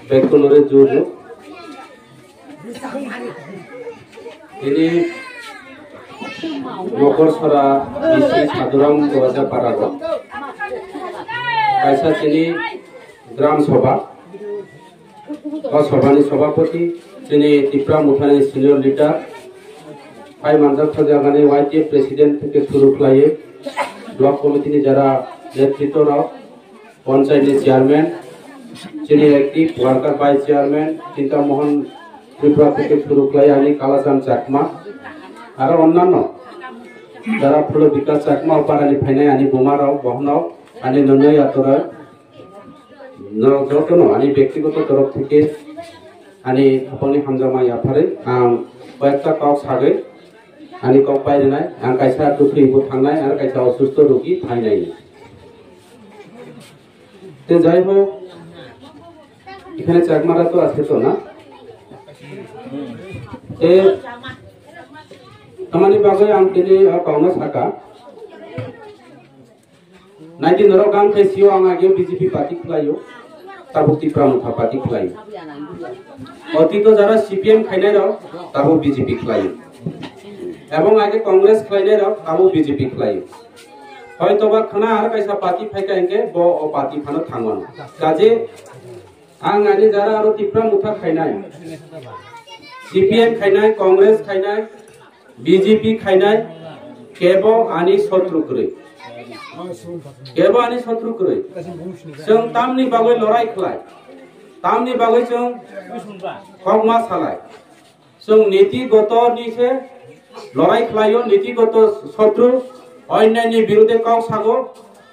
Bekunore Juru. Ini Nokor Sora isi Saduram Goza Parago. Kaisa sini Gram Soba. Sobani Sobapati sini Tipra Muthani senior leader. Pai Manjak Sajagani YTF president থেকে শুরু করে block committee যারা নেতৃত্ব নাও পঞ্চায়েতের chairman যিনি একটি worker vice chairman চিন্তামোহন Tripura থেকে শুরু করে আমি কালাচান চাকমা আর অন্যান্য যারা ফুল বিকাশ চাকমা পারানি ফাইনাই আনি বোমারাও বহনাও আনি ননই আতরা যতন আনি ব্যক্তিগত তরফ থেকে আনি আপনি হামজামাই আফারে আं কয়েকটা কক সাগে आनी कब पाई देना आं कैसा दुखी वो थांगना है आर कैसा असुस्थ रोगी थाई नहीं ते जाय हो इखाने चाकमारा तो आछे तो ना ए तमानी बागे आं केने काउना साका 19 नरो गाम के सीओ आं आगे बीजेपी पार्टी खुलायो ताबुक्ति प्रमुखा पार्टी खुलायो अति तो जरा सीपीएम खाइने रहो ताबु बीजेपी खुलायो এবং আগে কংগ্রেস খাইলে রাও তাবো বিজেপি খাই হয়তো বা খানা আর কাইসা পার্টি ফাইকাইকে ব ও পার্টি খানো থাঙ্গন কাজে আং আনি যারা আর ত্রিপুরা মুঠা খাইনাই সিপিএম খাইনাই কংগ্রেস খাইনাই বিজেপি খাইনাই কেব আনি শত্রু করে जों तामनि बागै लड़ाई खलाय तामनि बागै जों खगमा सालाय जों नीतिगत निसे लड़ाई खलायो नीतिगत शत्रु अन्यायनि बिरुद्धे काउ सागो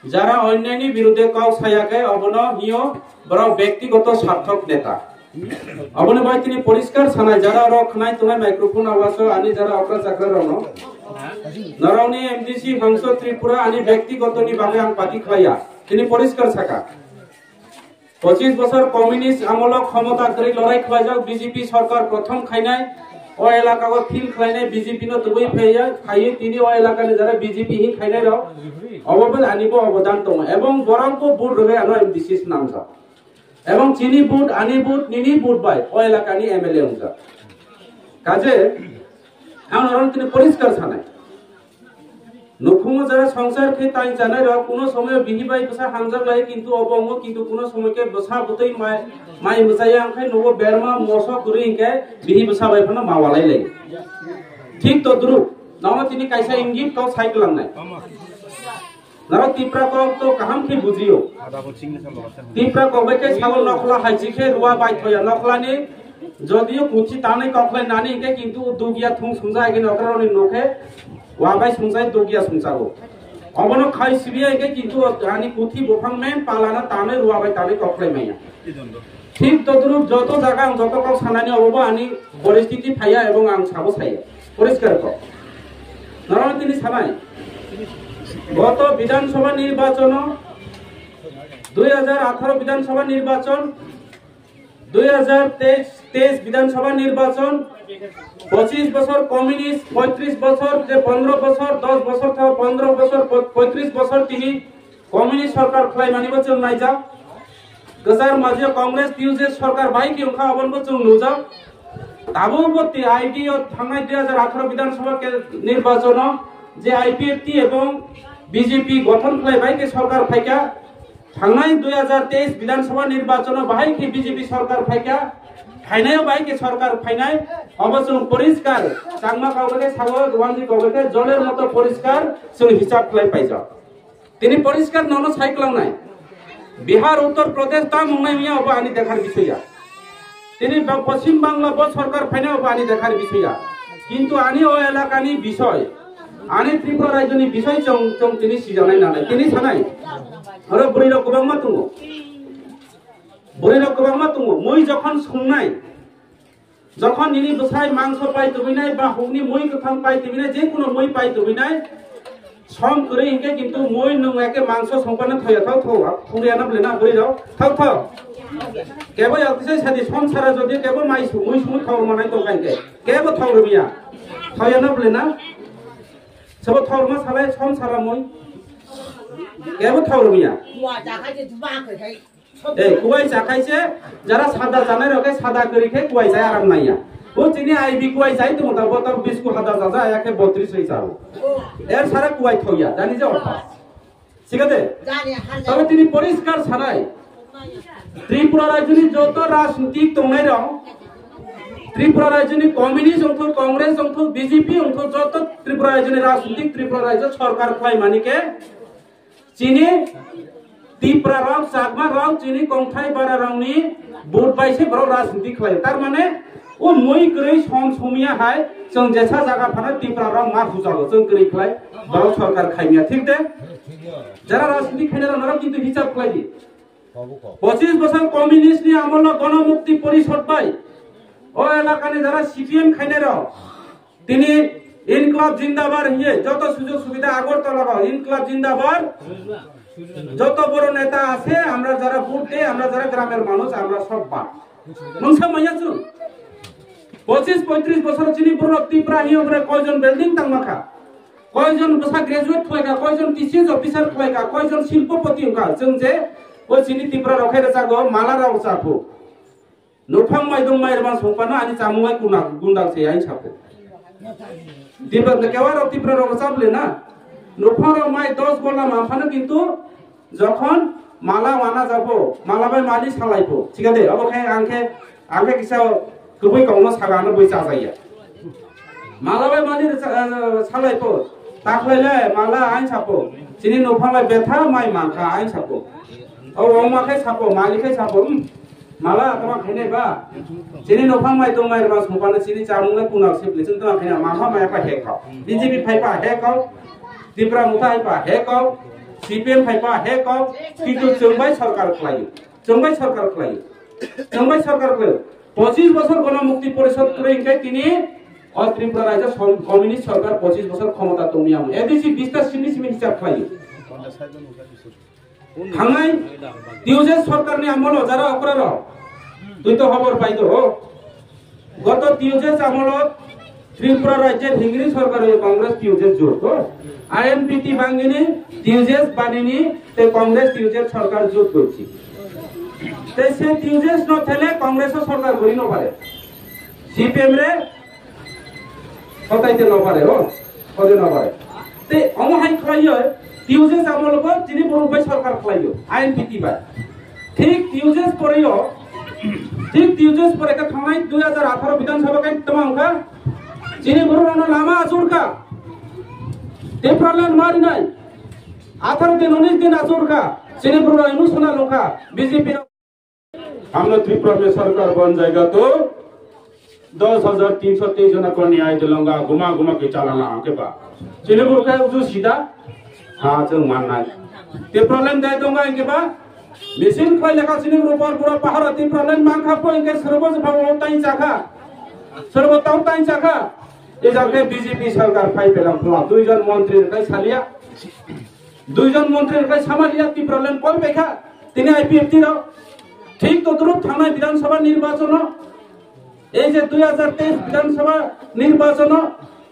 যারা अन्यायनि बिरुद्धे काउ सायाके अबनो हियो बरा व्यक्तिगत स्वार्थक नेता अबनो भाई तिनी परिष्कार सानाय যারা रखनाय तुनाय माइक्रोफोन आवाज आनी যারা अक्रा चाकरा रनो नरावनी एमडीसी हंसो त्रिपुरा आनी व्यक्तिगतनि बागै आं पार्टी खलाया तिनी परिष्कार साका 25 বছর কমিউনিস্ট আমলক ক্ষমতা করে লড়াই খলাজাক বিজেপি সরকার প্রথম খাইনায় ও এলাকাগো ফিল খাইনায় বিজেপি ন তুই ফাইয়া খাইয়ে তিনি ও এলাকানে যারা বিজেপি হি খাইনায় রাও অববেল আনিব অবদান তম এবং বরংকো বুট রবে আনো এমডিসি নামজা এবং চিনি বুট আনি বুট নিনি বুট বাই ও এলাকানি এমএলএ উনজা কাজে এখন ওরন তিনি পরিষ্কার ছানায় নখুমো যারা সংসার কে তাই জানাই র কোন সময় বিহিবাই বসা হামজাক লাই কিন্তু অবঙ্গ কিন্তু কোন সময়কে বসা বতই মাই মসায়া আংখাই নবো বেরমা মসা করি ইনকে বিহি বসা বাই ফনা মাওয়ালাই লাই ঠিক তদ্রুপ নাও তিনি কাইসা ইঙ্গিত তো সাইকেল নাই নাও তিপ্রা কো তো কাহাম কি বুঝিও তিপ্রা কবে কে ছাগল নখলা হাইজিকে রুয়া বাই থয়া নখলানি যদিও কুচি তানে কখলাই নানি ইনকে কিন্তু দুগিয়া থুং সুংজা আগে নকরানি নখে वाबाई सुंसाई दोगिया सुंसागो अबनो खाई सिबिया के किंतु आनी कुथि बोफांग में पालाना ताने रुवाबाई ताने कखले मैया ठीक तद्रुप যত জায়গা যত কক সানানি অববা আনি পরিস্থিতি ফাইয়া এবং আং সাবো ছাইয়া পরিষ্কার ক নরম তিনি সানাই গত বিধানসভা নির্বাচন 2018 বিধানসভা নির্বাচন 2023 বিধানসভা নির্বাচন 25 বছর কমিউনিস্ট 35 বছর যে 15 বছর 10 বছর থেকে 15 বছর 35 বছর তিনি কমিউনিস্ট সরকার খলাই মানিব চল নাই যা গজার মাঝে কংগ্রেস পিউজে সরকার ভাই কি উখা অবনব চল নুজা তাবুপতি আইডি ও থানাই 2018 বিধানসভা নির্বাচন যে আইপিএফটি এবং বিজেপি গঠন খলাই ভাই কে সরকার ফাইকা থানাই 2023 বিধানসভা নির্বাচন ভাই কি বিজেপি সরকার ফাইকা ফাইনায় ভাই কে সরকার ফাইনায় অবশ্য পরিষ্কার চাংমা কাউকে সাগর গোয়াঞ্জি কাউকে জলের মতো পরিষ্কার সে হিসাব ফলাই পাইছা তিনি পরিষ্কার নন সাইকেল নাই বিহার উত্তর প্রদেশ তা মুঙ্গাই মিয়া অব আনি দেখার বিষয়া তিনি পশ্চিম বাংলা ব সরকার ফাইনায় অব আনি দেখার বিষয়া কিন্তু আনি ও এলাকানি বিষয় আনি ত্রিপুরা রাজ্যনি বিষয় চং চং তিনি সিজানাই না তিনি সানাই আরে বুড়ি রকম মা তুমি বড়িরা গোবাংমা তুমো মই যখন সুংনাই যখন ইনি বসাই মাংস পাই তুবিনাই বা হুগনি মই কথাং পাই তুবিনাই যে কোনো মই পাই তুবিনাই সম করে ইনকে কিন্তু মই নংয়াকে মাংস সংপান থয়া থাও থাও ফুরিয়া না বলে না বড়ি যাও থাও থাও কেবল আতিসে সাদি সংসারা যদি কেবল মাই মই সুমু থাও মানাই তো কাইকে কেবল থাও রবিয়া থয়া না বলে না সব থাও মা সালাই সংসারা মই কেবল থাও রবিয়া ওয়া জাহাজে দুবা কই कुआई चाखाइसे जरा सादा जाने रखे सादा करी के कुआई जाए आराम नहीं है वो चीनी आई भी कुआई जाए तो मतलब वो तब 20 को सादा जाता है या 32 ही चाहो यार सारा कुआई थोया जानी जो सिकते तब तीनी परिष्कार छाड़ाई त्रिपुरा राज्य जो तो राजनीतिक तो नहीं रहो त्रिपुरा राज्य कम्युनिस्ट अंकुर कांग्रेस अंकुर बीजेपी अंकुर जो तो त्रिपुरा राज्य राजनीतिक त्रिपुरा राज्य सरकार खाई मानी के चीनी त्रिपुरा रंग सागमा रंग चीनी कंठाई बारा रंगनी बोर्ड बाई से बरो राजनीति खाई तार माने वो मोई करे सम समिया है जों जैसा जगह फना त्रिपुरा रंग मार हुजालो जों करे खाई बरो सरकार खाई मिया ठीक दे जरा राजनीति खाई ना नरक किंतु हिसाब खाई दी 25 বছর কমিউনিস্ট নি আমল গণমুক্তি পরিষদ পাই ও এলাকানে যারা সিপিএম খাইনে রও তিনি ইনকলাব জিন্দাবাদ হিয়ে যত সুযোগ সুবিধা আগরতলা ইনকলাব জিন্দাবাদ যত বড় নেতা আছে আমরা যারা ভোট দেই আমরা যারা গ্রামের মানুষ আমরা সব বাদ মনসা মাইয়াছু 25-35 বছর চিনি পুরো ত্রিপুরা হিয়ে উপরে কয়জন বিল্ডিং তাংমাখা কয়জন বসা গ্রাজুয়েট হয়গা কয়জন টিচিং অফিসার হয়গা কয়জন শিল্পপতি হয়গা जों যে वो चीनी त्रिपुरा रखे रचागो माला राव चापो नुफां माइदं माइरबा संपाना आनि चामुय कुना गुंडाल से आइ छापो त्रिपुरा केवार त्रिपुरा रव चापले ना नुफां राव माइ 10 गोला माफानो किंतु যখন माला वाना जाबो माला बाय मानि सालायबो ठीक आहे अब खाय आंखे किसा गुबै गावनो सागानो बैसा जायो माला बाय मानि सालायबो ताखलायले माला आइ छापो चीनी नुफां बाय बेथा माइ मानखा आइ छापो और वो माखे छापो मालिके छापो माला तमा खैने बा चीनी नफां माइ दं माइ बा संपाने चीनी चामुले पुनाव सिपले जों तमा खैना माफा मायाफा हेकाव बीजेपी फाइपा हेकाव त्रिपुरा मुथा हाइपा हेकाव सीपीएम फाइपा हेकाव किन्तु जोंबाय सरकार खलायो जोंबाय सरकार खलायो 25 বছর গণমুক্তি পরিষদ করে ইনকে তিনি और त्रिपुरा राज्य कम्युनिस्ट सरकार 25 বছর ক্ষমতা তমিয়াম এদিসি 20টা সিনি সিমি হিসাব খলাयो थांनाय টিউজেস সরকারनि আমল যারা অকরার তুই তো খবর পাইতো গত টিউজেস আমল ত্রিপুরা রাজ্যের হিংরি সরকারের কংগ্রেস টিউজেস জোট আইএনপিটি বাঙ্গিনি টিউজেস বানিনি তে কংগ্রেস টিউজেস সরকার জোট করছি তে সে টিউজেস ন থেলে কংগ্রেস সরকার করি ন পারে সিপিএম রে হতাইতে ন পারে কদে ন পারে তে অমহাই খাইয় টিউজেস আমল को চিনি বড় सरकार खलायो आईएनपीटी बा ठीक টিউজেস পরেও ঠিক টিউজেস পরে का थांनाय 2018 विधानसभा का तमांका চিনি বড় लामा आसुरका टेप्रलन मारिनाय 18 दिन 19 दिन आसुरका চিনি বড় अनुसना लोका बीजेपी हम लोग त्रिपुरा में सरकार बन जाएगा तो 10,323 जना को न्याय दिलाऊंगा घुमा घुमा के चलाना के बाद चिनी बड़ो का जो सीधा हाँ जों माननाय ते प्रॉब्लम दे दूंगा इनके बाद मेसिन खोय लेखा सिनी ऊपर पूरा पहाड़ ते प्रॉब्लम मांखा को इनके सर्वोच्च भाव ताई चाखा सर्वोत्तम ताई चाखा ए जाके बीजेपी सरकार फाइ पेलाम फला दुईजन मन्त्री कै सालिया दुईजन मन्त्री कै सामालिया ती प्रॉब्लम कोइ बेखा तिनी आईपीएफटी र ठीक तो तुरंत थाना विधानसभा निर्वाचन এই যে 2023 বিধানসভা নির্বাচন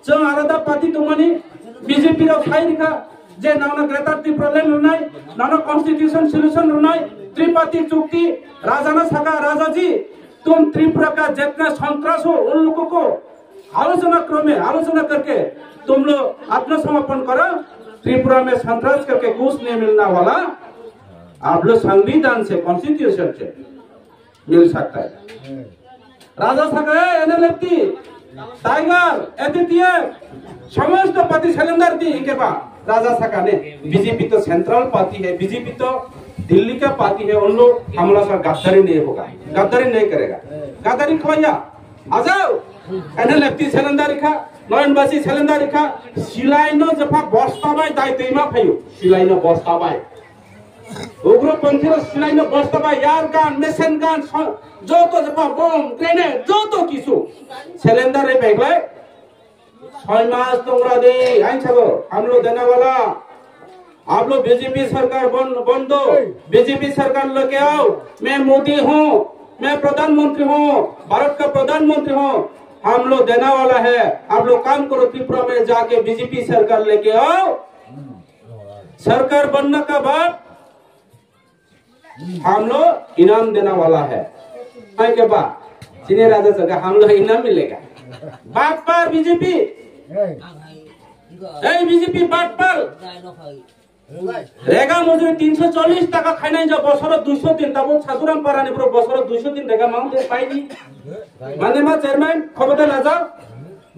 जों आलादा पार्टी तमानि बीजेपी रो फाइरिखा जे नाना ग्रेटर प्रॉब्लम रुनाय नाना कॉन्स्टिट्यूशन सॉल्यूशन रुनाय त्रिपाठी चुक्ति राजाना सका राजा जी तुम त्रिपुरा का जितना संतरास हो उन लोगों को आलोचना करके तुम लोग आत्मसमर्पण करो त्रिपुरा में संतरास करके कुछ नहीं मिलना वाला आप लोग संविधान से कॉन्स्टिट्यूशन से मिल सकता है राजा सका एनएलएफटी टाइगर एटीटीएफ समस्त पार्टी सिलेंडर दी इनके पास राजा सका ने बीजेपी तो सेंट्रल पार्टी है बीजेपी तो दिल्ली का पार्टी है उन लोग हमला सा गद्दारी नहीं होगा गद्दारी नहीं करेगा गद्दारी खवाया आ जाओ एनएलएफटी सिलेंडर खा नयनबासी सिलेंडर खा सिलाइनो जफा बस्ता बाय दाय तेमा फायो सिलाइनो बस्ता बाय उग्रपंथी रो सिलाइनो बस्ता बाय यार गान मेशन गान जो तो जफा बम ग्रेनेड जो तो किसु सिलेंडर रे बेगलाय 6 मास तोंगरा दे आइन छगो हम लोग देने वाला आप लोग बीजेपी सरकार बन दो बीजेपी सरकार लेके आओ मैं मोदी हूँ मैं प्रधानमंत्री हूँ भारत का प्रधानमंत्री हूँ हम लोग देने वाला है आप लोग काम करो त्रिपुरा में जाके बीजेपी सरकार लेके आओ सरकार बनने का बाद हम लोग इनाम देने वाला है के बाद चीनी राजा जगह हम लोग इनाम मिलेगा बात पर बीजेपी बीजेपी बात पर रेगा मजदूरी 340 টাকা খাই নাই যা বছর 200 দিন তাবো সাধুরাম পারানি পুরো বছর 200 দিন রেগা মাউন্ট পাইনি মানদেমা চেয়ারম্যান খবরদার না যাও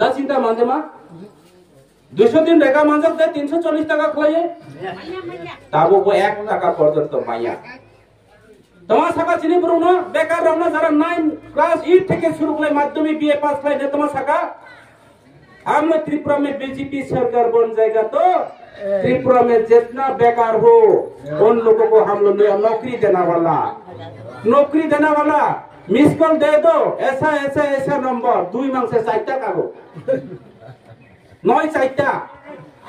দা চিন্তা মানদেমা 200 দিন রেগা মানজক দে 340 টাকা খাইয়ে তাবো 1 টাকা পর্যন্ত পাইয়া তোমার শাখা চিনি পুরো না বেকার রামনা যারা 9 ক্লাস 8 থেকে শুরু করে মাধ্যমিক বিএ পাস করে যে তোমার শাখা हम लोग त्रिपुरा में बीजेपी सरकार बन जाएगा तो त्रिपुरा में जितना बेकार हो उन लोगों को हम लोग नौकरी देने वाला मिस कॉल दे दो ऐसा ऐसा ऐसा नंबर 2 मांग से 4 का हो 9 4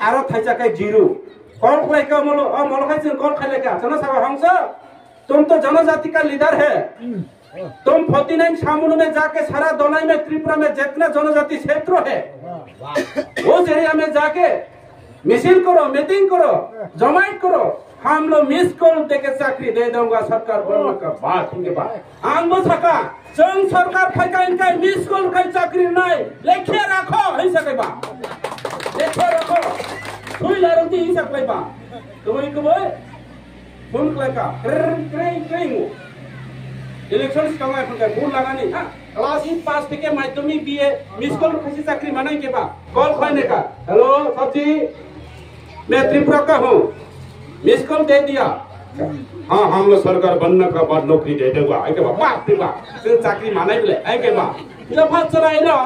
आरो थाइचा के 0 कॉल खाई का मोलो खाई कॉल खाई का जना सावा हंस तुम तो जनजाति का लीडर है तुम 49 सामुन में जाके सारा दोनाई में त्रिपुरा में जितना जनजाति क्षेत्र है उस एरिया में जाके मिছিল करो मीटिंग करो जमाइट करो हम लोग मिस कॉल देके चाकरी दे दूंगा सरकार बनने का बात के बाद हम वो सका जंग सरकार फैका इनका मिस कॉल का चाकरी नहीं लेके रखो है सके बा लेके रखो कोई लारती ही सके बा तुम्हें को बोल फोन लगा क्रेंग इलेक्शन कमाए फुल लगानी हां क्लास 8 पास के माध्यमिक बीए मिस कॉल खुशी चाकरी माने के बा कॉल खाने का हेलो सब्जी मैं त्रिपुरा का हूं मिस कॉल दे दिया हां हम लोग सरकार बनने का बाद नौकरी दे देगा है के बा बाप रे बा फिर चाकरी माने बोले है के बा जब हाथ चलाए लो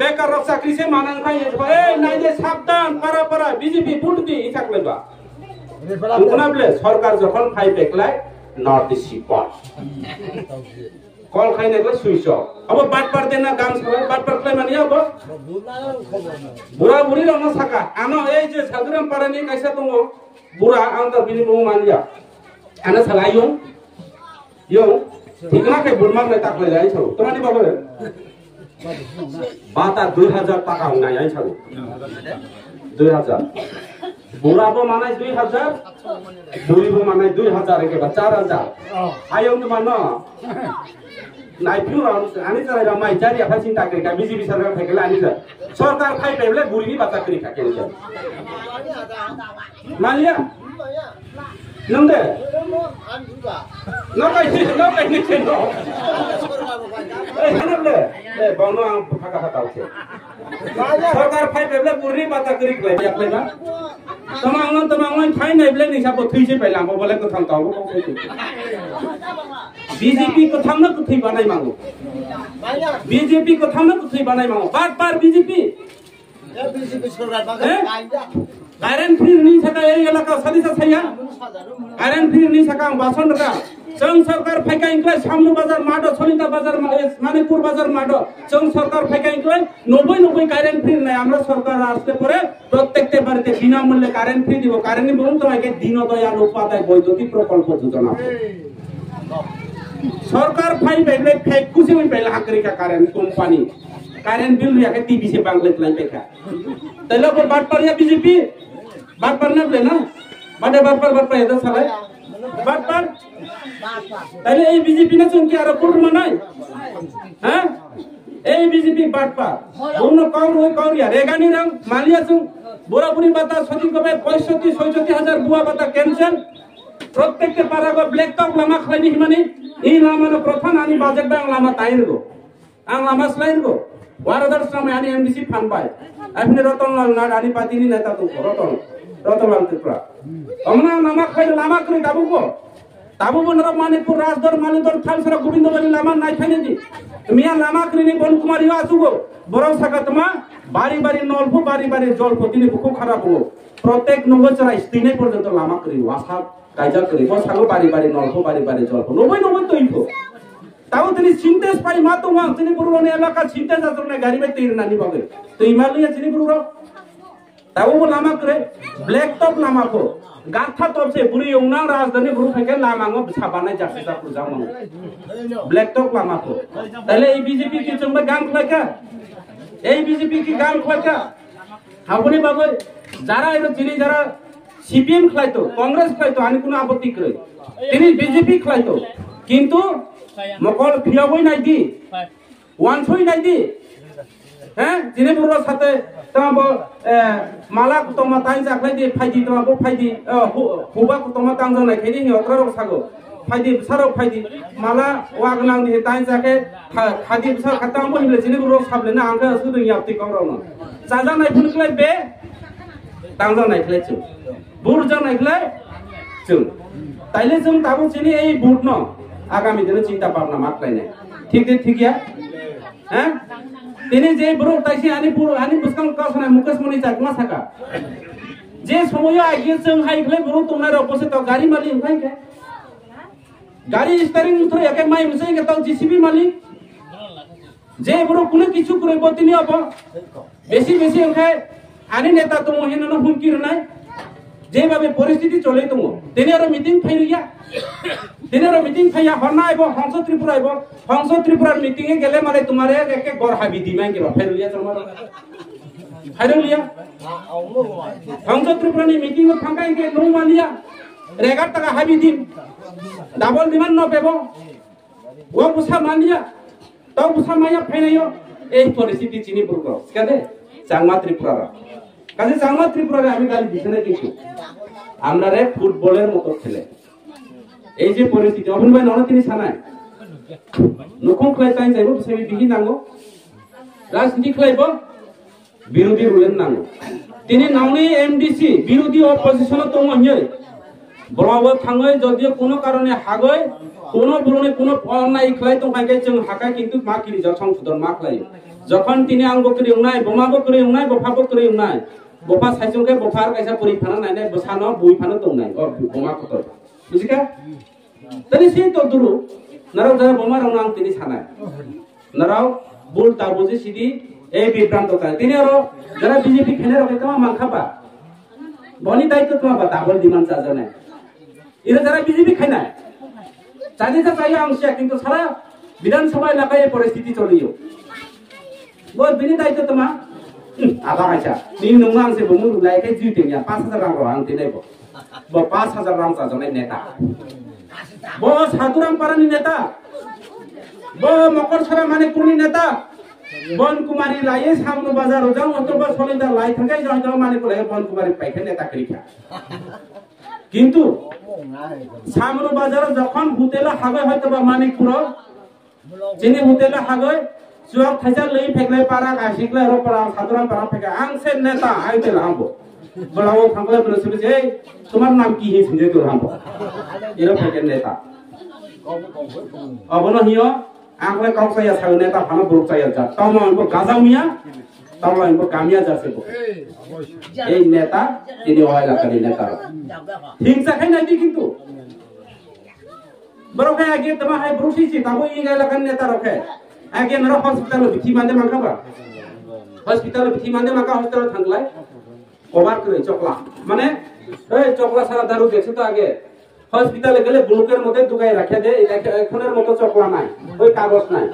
बेकार रख चाकरी से मानन का ये ए नहीं दे सावधान para बीजेपी वोट दी इसा कइबा उना बोले सरकार যখন খাই বেকলাই नॉट दिस शिपॉट कॉल खाइने को स्विच ऑफ अब बात पर देना काम सब बात पर क्लेम नहीं अब बुरा बुरी रहना सका आनो ए जे साधुराम पारानी कैसे तुम बुरा अंदर बिनी मुंह मान लिया आना सलायो यो ठीक ना के बुरमार में ताक ले जाई छौ तुम्हारी बाबू बाता 2000 টাকা होना जाई छौ 2000 बुरा बो माने 2000 बुरी बो माने 2000 के 4000 आयो न मानो नाइ फिउ आनी चलाइ र माइ जारी आफा चिन्ता करे का बीजेपी सरकार फेकेला आनी सरकार खाइ पेबले बुरी बाता करी का के मालिया नंदे न कहि नि छेनो ए हनले ए बनो फाका फाका छे सरकार खाइ पेबले बुरी बाता करी के ले ना तमांगन थाई नै ब्ले नि साबो थैसे पहिला म बोले को थां ताबो बीजेपी को थांना को थै बनाइ मांगो बीजेपी को थांना को थै बनाइ मांगो बार बीजेपी सरकार आयरन फ्री नहीं सका ए इलाका सदिसा छैया आयरन फ्री नहीं सका भाषण का जंग सरकार फेका इनक्लाई सामनु बाजार माडो सलिता बाजार मानिकपुर बाजार माडो जंग सरकार फेका इनक्लाई 90 কারেন্ট ফ্রি নাই আমরা সরকার আসতে পরে প্রত্যেকটা বাড়িতে বিনামূল্যে কারেন্ট ফ্রি দিব কারেন্ট বলুন তো আগে দীনদয়াল উপাধ্যায় বৈদ্যুতিক প্রকল্প যোজনা সরকার ফাই বেলে ফেক কুছি ওই বেলা হাকরিকা কারেন্ট কোম্পানি কারেন্ট বিল রিয়াকে টিভি से बांग्लादेश लाई पेखा तैलो पर बात पर या बीजेपी बात पर ना ना माने बात पर ये तो साला बात पर तैले ए बीजेपी ने चुन के आरो पुर मनाई हैं ए बीजेपी बात पर दोनों कौन या रेगानी रंग मालिया चुन बोरापुरी बाता सती कबे 65-66,000 बुआ बाता कैंसिल प्रत्येक पारा को ब्लैक टॉप लामा खलाइनी हिमानी ई लामा न प्रथम आनी बाजेट बांग लामा ताइरगो आं लामा स्लाइरगो वारदार समय आनी एमडीसी फान पाए अपने रतनलाल नाग आनी पातीनी नेता तो रतनलाल त्रिपुरा हमना नामा खाइ लामा करी ताबु बनरा मानिकपुर राजदर मालिदर थालसरा गोविंदबाड़ी लामा नाइ खाइने दि मिया लामा करी बन कुमार यो आसुगो बरं सागातमा बारी नलफो बारी जलफो तिनी बुको खाराप हो प्रत्येक नंगचरा स्थिनै पर्यन्त लामा करी वासा कायजा करी बसागो बारी नलफो बारी जलफो 90 तो इफो ताऊ तनी सिंटेस पाई मातो वा तनी पुरुने इलाका सिंटेस आतरने गाड़ी में तीर नानी बगे तो हिमालय तनी पुरुरो ताऊ वो लामा करे ब्लैक टॉप लामा को गाथा टॉप से पूरी उना राजधानी पुरु फेके लामांगो छाबानाय जासे जा पुजा मंग ब्लैक टॉप लामा को तले ए बीजेपी की चंबा गांग खलाका ए बीजेपी की गांग खलाका हाबुनी बाबू যারা এটা চিনি যারা সিপিএম খাইতো কংগ্রেস খাইতো আমি কোনো আপত্তি করি তিনি বিজেপি খাইতো কিন্তু মকল ফিয়াবই নাই দি ওয়ানসই নাই দি হ্যাঁ জিনেপুরের সাথে তোমার মালা তোমা তাই জাখলাই দি ফাইদি তোমা ফাইদি হুবা তোমা তাংজং নাই খেদি হিয়ত্রার সাগো ফাইদি সারো ফাইদি মালা ওয়াগনাং দি তাই জাকে খাদি সার খাতাম বহিলে জিনেপুরের সাবলে না আংকা সুদুং ইয়াপতি কংরানো চাজা নাই ফুনকলাই বে তাংজং নাই খেলাই চুং বুরজং নাই খেলাই চুং তাইলে जों दाबो जोंनि এই বুট ন আগামী দিনে চিন্তা ভাবনা মাত্রাই নাই ঠিক ঠিকিয়া হ্যাঁ তিনি যে বড় তাইছি আনি বুসকাং কাসনা মুকেশ মনি জাকমা থাকা যে সময় আগে जों হাইখলে বড় তোমার অপোজিট গাড়ি মালিক ভাইকে গাড়ি স্টিয়ারিং ধরে একে মাই মুসাই কে তাও জিসিবি মালিক যে বড় কোনো কিছু করব তিনি অব বেশি বেশি ওখানে আনি নেতা তো মহিনা হুমকি নাই যেভাবে পরিস্থিতি চলে তুমি তিনি আর মিটিং ফাইলিয়া তিনি আর মিটিং ফাইয়া হরনা আইব হংস ত্রিপুরা আইব হংস ত্রিপুরার মিটিং এ গেলে মানে তোমারে একে গড় হাবি দিমাই কেবা ফাইলিয়া তোমার ফাইলিয়া হংস ত্রিপুরানি মিটিং এ ফাঙ্কাই কে নৌ মালিয়া 11 টাকা হাবি দিম ডাবল ডিমান্ড ন পেব ও বুসা মালিয়া তাও বুসা মাইয়া ফাইনাইও এই পরিস্থিতি চিনি পুরক কাদে চাংমা ত্রিপুরা কাজে চাংমা ত্রিপুরারে আমি গালি দিছি না কিছু আমরারে ফুটবলের মতো খেলে এই যে পরিস্থিতি অবন ভাই নন তিনি ছানায় নখন খেলাই তাই যাইব সেমি বিহি নাঙ্গো রাজনীতি খেলাইব বিরোধী রুলেন নাঙ্গো তিনি নাওনি এমডিসি বিরোধী অপোজিশন তো মহিয়ে বড়াবো থাঙ্গই যদিও কোনো কারণে হাগই কোনো বরণে কোনো অন্যায় খেলাই তো কাইকে जों হাকা কিন্তু মা কিনি সংশোধন মা খেলাই যখন তিনি আঙ্গ করে উনাই বোমাবো করে উনাই বফাবো করে উনাই বফা সাইজকে বফার কাইসা পরিফানা নাই নাই বসানো বইফানো তো নাই অ বোমা কত বুঝিকা তনি সেই তো দুরু নারাও যারা বোমা রাউনাং তিনি ছানায় নারাও বুল তাবুজি সিদি এই বিভ্রান্ত করে তিনি আরো যারা বিজেপি খেলে রাখে তো মানখাবা বনি দায়িত্ব তো বা ডাবল ডিমান্ড চাজা নাই এরা যারা বিজেপি খায় না চাইলে তো চাই অংশ কিন্তু সারা বিধানসভা এলাকায় পরিস্থিতি চলিও বল বিনি দায়িত্ব তোমা আবা আচ্ছা নি নংনা আংসে বমু লাইকে জিতে নিয়া 5000 রাং আং তিনাইবো ব 5000 রাং চাজনাই নেতা ব সাধুরাম পারানি নেতা ব মকর ছড়া মানিকপুরনি নেতা বন কুমারী লাইয়ে সামনো বাজার যাও অতবা সলিদা লাই থাকাই যাও মানিকপুর লাগে বন কুমারী পাইখে নেতা করিখা কিন্তু সামনো বাজার যখন হুতেলা হাগয় হয়তো বা মানিকপুর যিনি হুতেলা হাগয় চুয়াক থাইজা লই ফেকলাই পারা গাসিকলাই র পারা সাধুরাম পারা ফেকা আংসে নেতা আইতে লামবো বলাও ফাংলে বলছিস এই তোমার নাম কি হে সিজে তো লামবো এর ফেকে নেতা অবন হিও আংলে কাউসাইয়া সাউ নেতা ফানা বুরচাইয়া যা তাও আমবো গাজাও মিয়া তাও আমবো কামিয়া যাছে এই নেতা তিনি হয় লাকারি নেতা হিংসা খাই নাই কিন্তু বড় খাই আগে তোমা হাই ব্রুসিছি তাবো ই গায় লাকান নেতা রখে আগে নর হসপিটাল বিথি মানদে মাকাবা হসপিটাল বিথি মানদে মাকা হসপিটাল থাকলাই কভার করে চকলা মানে এই চকলা সারা দারু দেখছে তো আগে হসপিটালে গেলে গ্লুকের মধ্যে দুগাই রাখে দে এখনের মতো চকলা নাই ওই কাগজ নাই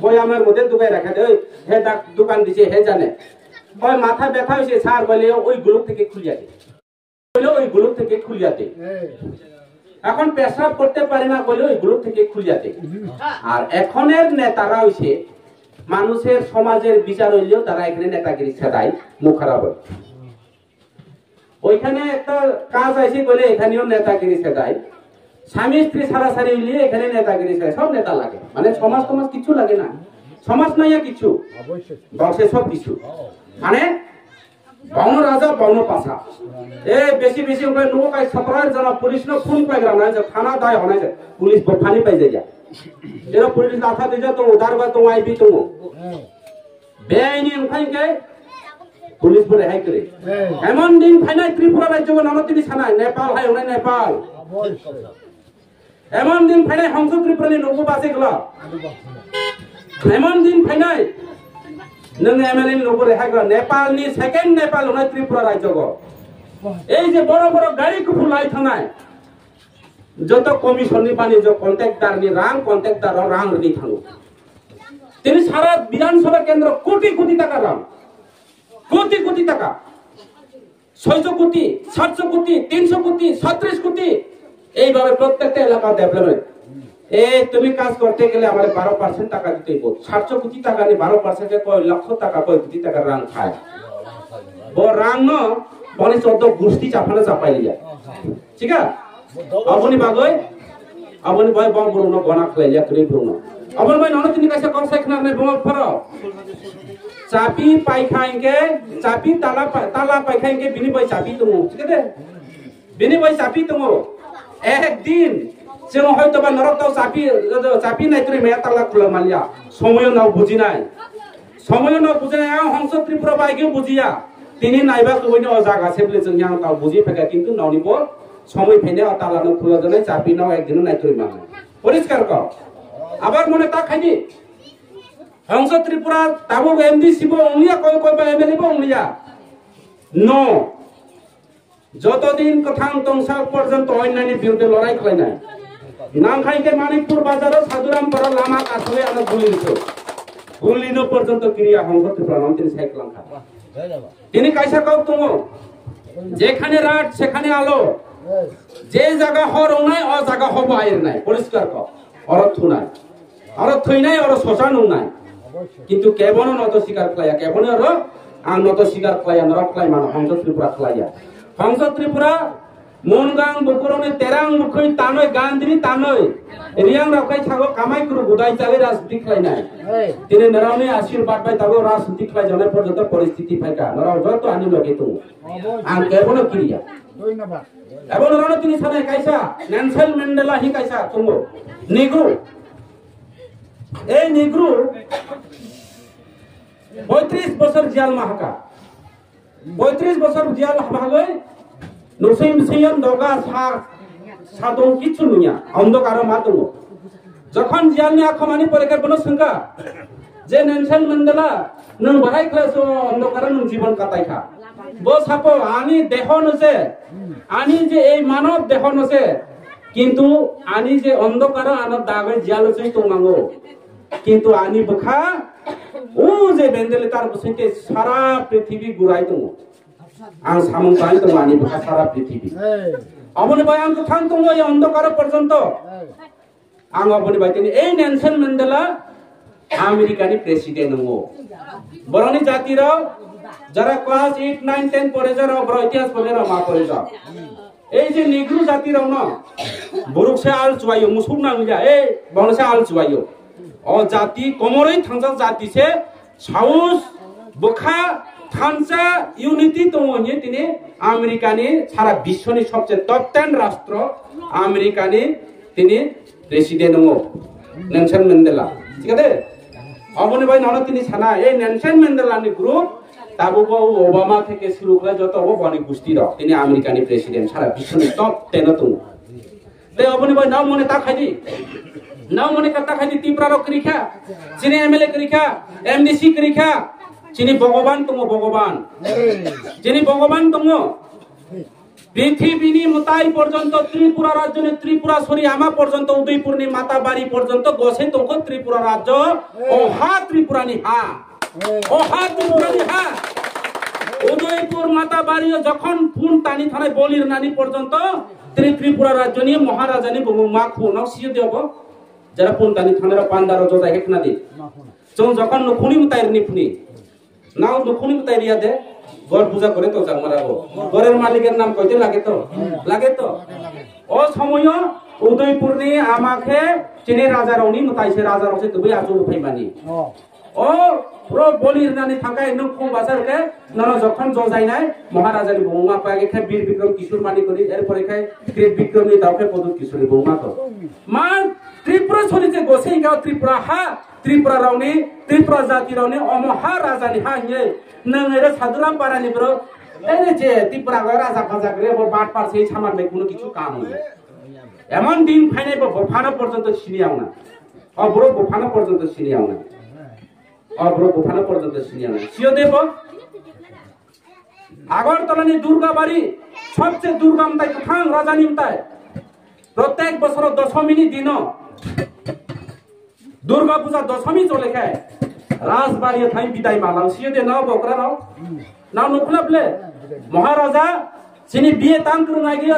বয়ামের মধ্যে দুগাই রাখে দে ওই হে দোকান দিছে হে জানে ওই মাথা ব্যথা হইছে স্যার বলে ওই গ্লুক থেকে খুলিয়া দে বলে ওই গ্লুক থেকে খুলিয়া দে এখন পেশাব করতে পারে না বলে ওই গ্রুপ থেকে খুলিয়াতে আর এখনের নেতারা হইছে মানুষের সমাজের বিচার হইলেও তারা এখানে নেতাগিরি ছেড়াই মুখ খারাপ হয় ওইখানে একটা কাজ আছে বলে এখানেও নেতাগিরি ছেড়াই স্বামী স্ত্রী সারাসারি হইলে এখানে নেতাগিরি ছেড়াই সব নেতা লাগে মানে সমাজ তোমার কিছু লাগে না সমাজ নয় কিছু বংশে সব কিছু মানে বাউন রাজা বাউন পাশা এ বেশি বেশি ওই লোক আই সতরার জানা পুলিশ ন ফোন পাই গরা না যে থানা দায় হনা যে পুলিশ বফানি পাই যায় এরা পুলিশ আথা দে যা তো উদার বা তো আইবি তো বেআইনি ওখানে কে পুলিশ বলে হাই করে এমন দিন ফাইনাল ত্রিপুরা রাজ্য নামতিনি ছানা নেপাল হাই হনা নেপাল এমন দিন ফাইনাল হংস ত্রিপুরানি লোক বাসে গলা এমন দিন ফাইনাল নং এমএলএ লোকরে হাই গলা নেপাল নি সেকেন্ড নেপাল হনা ত্রিপুরা রাজ্য গো এই যে বড় বড় গাড়ি কুফু লাই থানায় যত কমিশন নি পানি যে কন্ট্রাক্টর নি কন্ট্রাক্টর রাং নি থানো তিনি সারা বিধানসভা কেন্দ্র কোটি কোটি টাকা রাং কোটি কোটি টাকা 600 কোটি 700 কোটি 300 কোটি 37 কোটি এইভাবে প্রত্যেকটা এলাকা ডেভেলপমেন্ট। তুমি কাজ করতে গেলে আমার 12% টাকা দিতে হইব। 700 কোটি টাকা নিয়ে 12% কয় লক্ষ টাকা কয় কোটি টাকা রাং খায়। রাং ন বলে 14 গোষ্ঠী চাপালে চাপাই লিয়া। ঠিক আছে? আপনি বাগৈ আপনি বয় বম বলুন গনা খাইলিয়া তুই বলুন। আপনি বয় নন তিনি কাছে কম সাইখনা নাই বম ফরো। চাপি পাইখাইকে চাপি তালা পাইখাইকে বিনি বয় চাপি তুমি। ঠিক আছে? বিনি বয় চাপি তুমি। একদিন जों হয়তো বা নরকটাও চাপি নাই তুই মেয়া তালা খুলে মালিয়া সময় নাও বুঝি নাই হংস ত্রিপুরা বাইকেও বুঝিয়া তিনি নাইবা তুমি অজাগ আছে বলে जों यहाँ তাও বুঝি ফেকা কিন্তু ননিব সময় ফেনে তালানো খুলে দেয় চাপি নাও একদিন নাই তুই মানে পরিষ্কার কর। আবার মনে তা খাইনি হংস ত্রিপুরা তাবো এমডি শিব উনিয়া কয় কয় বা এমএলএ বো উনিয়া নো যতদিন কথাং তংসা পর্যন্ত অন্যান্য বিরুদ্ধে লড়াই করে নাই নাংখাইকে মানিকপুর বাজারে সাধুরাম পাড়া লামা কাছলে আনা গুলিনো পর্যন্ত ক্রিয়া হংস ত্রিপুরা নাম তিনি সাইকেল খা তিনি কাইসা কাউ তুমি যেখানে রাত সেখানে আলো যে জায়গা হর নাই অ জায়গা হব আয়ের নাই পরিষ্কার কর অর্থ নাই অর্থ নাই অর শ্মশান নাই কিন্তু কেবল নত শিকার খাইয়া কেবল আর নত শিকার খাইয়া নরক খাই মান হংস ত্রিপুরা খাইয়া হংস ত্রিপুরা মুনগাং বকুরনে তেরাং মুখই তানয় গান্দিনি তানয় রিয়াং রাখাই ছাগো কামাই করু গুদাই চালে রাজনীতি খাই নাই তিনি নরাউনে আশীর্বাদ পাই তাগো রাজনীতি খাই জনে পর্যন্ত পরিস্থিতি ফাইকা নরাউ যত আনি লগে তুমি আং কেবল ক্রিয়া ধন্যবাদ এবং নরাউনে তিনি সানে কাইসা নেলসন ম্যান্ডেলা হি কাইসা তুমি নেগ্রু এই নেগ্রু 35 বছর জিয়াল মাহাকা 35 বছর জিয়াল মাহাগৈ নসিম সিয়ন দগা সাদং কিছু নুয়া অন্ধকার মা দङ যখন জিয়ালনি আখমানি পরিকল্পনা সংকা যে নেলসন ম্যান্ডেলা নং বারাই ক্লাস অন্ধকার নং জীবন কাটাইখা বো সাপো আনি দেহ নছে আনি যে এই মানব দেহ নছে কিন্তু আনি যে অন্ধকার আনা দাগে জিয়াল হচ্ছে তোমাঙ্গো কিন্তু আনি বখা ও যে বেন্দেলে তার বসইতে সারা পৃথিবী ঘুরাই দङ आं सामं पाई तो आनी बखा सारा पृथ्वी अपने भाई आं थां तो ये अंधकार पर्यंत आं अपने भाई तेनी ए नेलसन मंडेला আমেরিকানি প্রেসিডেন্ট নङो বরনি জাতির যারা ক্লাস 8 9 10 পড়ে যারা বড় ইতিহাস পড়ে না মা পড়ে যা এই যে নেগ্রু জাতির ন বরুকসে আল চুয়াইও মুসুক না মিলা এই বনসে আল চুয়াইও ও জাতি কোমরই থাংজা জাতিছে সাউস বখা থানসা ইউনিটি দङनि তিনি আমেরিকানি সারা বিশ্বনি সবচেয়ে টপ 10 রাষ্ট্র আমেরিকানি তিনি প্রেসিডেন্ট নङो নেলসন ম্যান্ডেলা ঠিক আছে অবনি ভাই নন তিনি সানা এই নেলসন ম্যান্ডেলানি গ্রুপ তাবো ওবামা থেকে শুরু করে যত বনি গোষ্ঠীর তিনি আমেরিকানি প্রেসিডেন্ট সারা বিশ্বনি টপ 10 দङ তে অবনি ভাই নাও মনে তা খাইদি নাও মনে কথা খাইদি ত্রিপুরা করিখা চিনি এমএলএ করিখা এমডিসি করিখা চিনি ভগবান তুমি ভগবান যিনি ভগবান তুমি পৃথিবীনি মতাই পর্যন্ত ত্রিপুরা রাজ্য ত্রিপুরা সরি আমা পর্যন্ত উদয়পুরনি মাতা বাড়ি পর্যন্ত গছে তোকে ত্রিপুরা রাজ্য ওহা ত্রিপুরানি হা ওহা ত্রিপুরানি হা উদয়পুর মাতা বাড়ি যখন ফুন টানি থানায় বলির নানি পর্যন্ত ত্রিপুরা রাজ্য নিয়ে মহারাজানি মা খুনাও সিও দেব যারা ফুন টানি থানার পান্ডার জায়গা খেনা দি যখন নখুনি মতাই নিফুনি নাও নখুনি মতাই রিয়া দে গড় পূজা করে তো জাং মারাবো গড়ের মালিকের নাম কইতে লাগে তো ও সময় উদয়পুর নি আমাকে চিনি রাজা রনি মতাইছে রাজা রছে তুই আজু ফাইমানি ও পুরো বলির নানি থাকায় নং খুব বাজারকে নন যখন জজাই নাই মহারাজানি বৌমা পাগে খায় বীর বিক্রম কিশোর মানি করি এরপরে খায় কৃত বিক্রমী দাওকে পদু কিশোরী বৌমা তো মা ত্রিপুরা ছড়িতে গোসাই গাঁও ত্রিপুরা হা ত্রিপুরা রাউনি ত্রিপুরা জাতি রাউনি অমহা রাজানি হা হে নং এর সাধুরাম পারানি ব্রো এই যে ত্রিপুরা রাজা ফাজা করে বাট পার সেই সামান নাই কোনো কিছু কাম হই এমন দিন ফাইনাই বফানো পর্যন্ত সিনিয়াও না অব্রো বফানো পর্যন্ত সিনিয়াও না অব্রো বফানো পর্যন্ত সিনিয়াও না সিও দেব আগরতলানি দুর্গা বাড়ি সবচেয়ে দুর্গম তাই থাং রাজানি তাই প্রত্যেক বছর দশমী দিন দুর্গা পূজা দশমী চলে খায় রাজবাড়ি থাই বিদায় মালাম সিও দে নাও বকরা নাও নাও নখলাবলে মহারাজা চিনি বিয়ে তাংক্রং আগিয়ে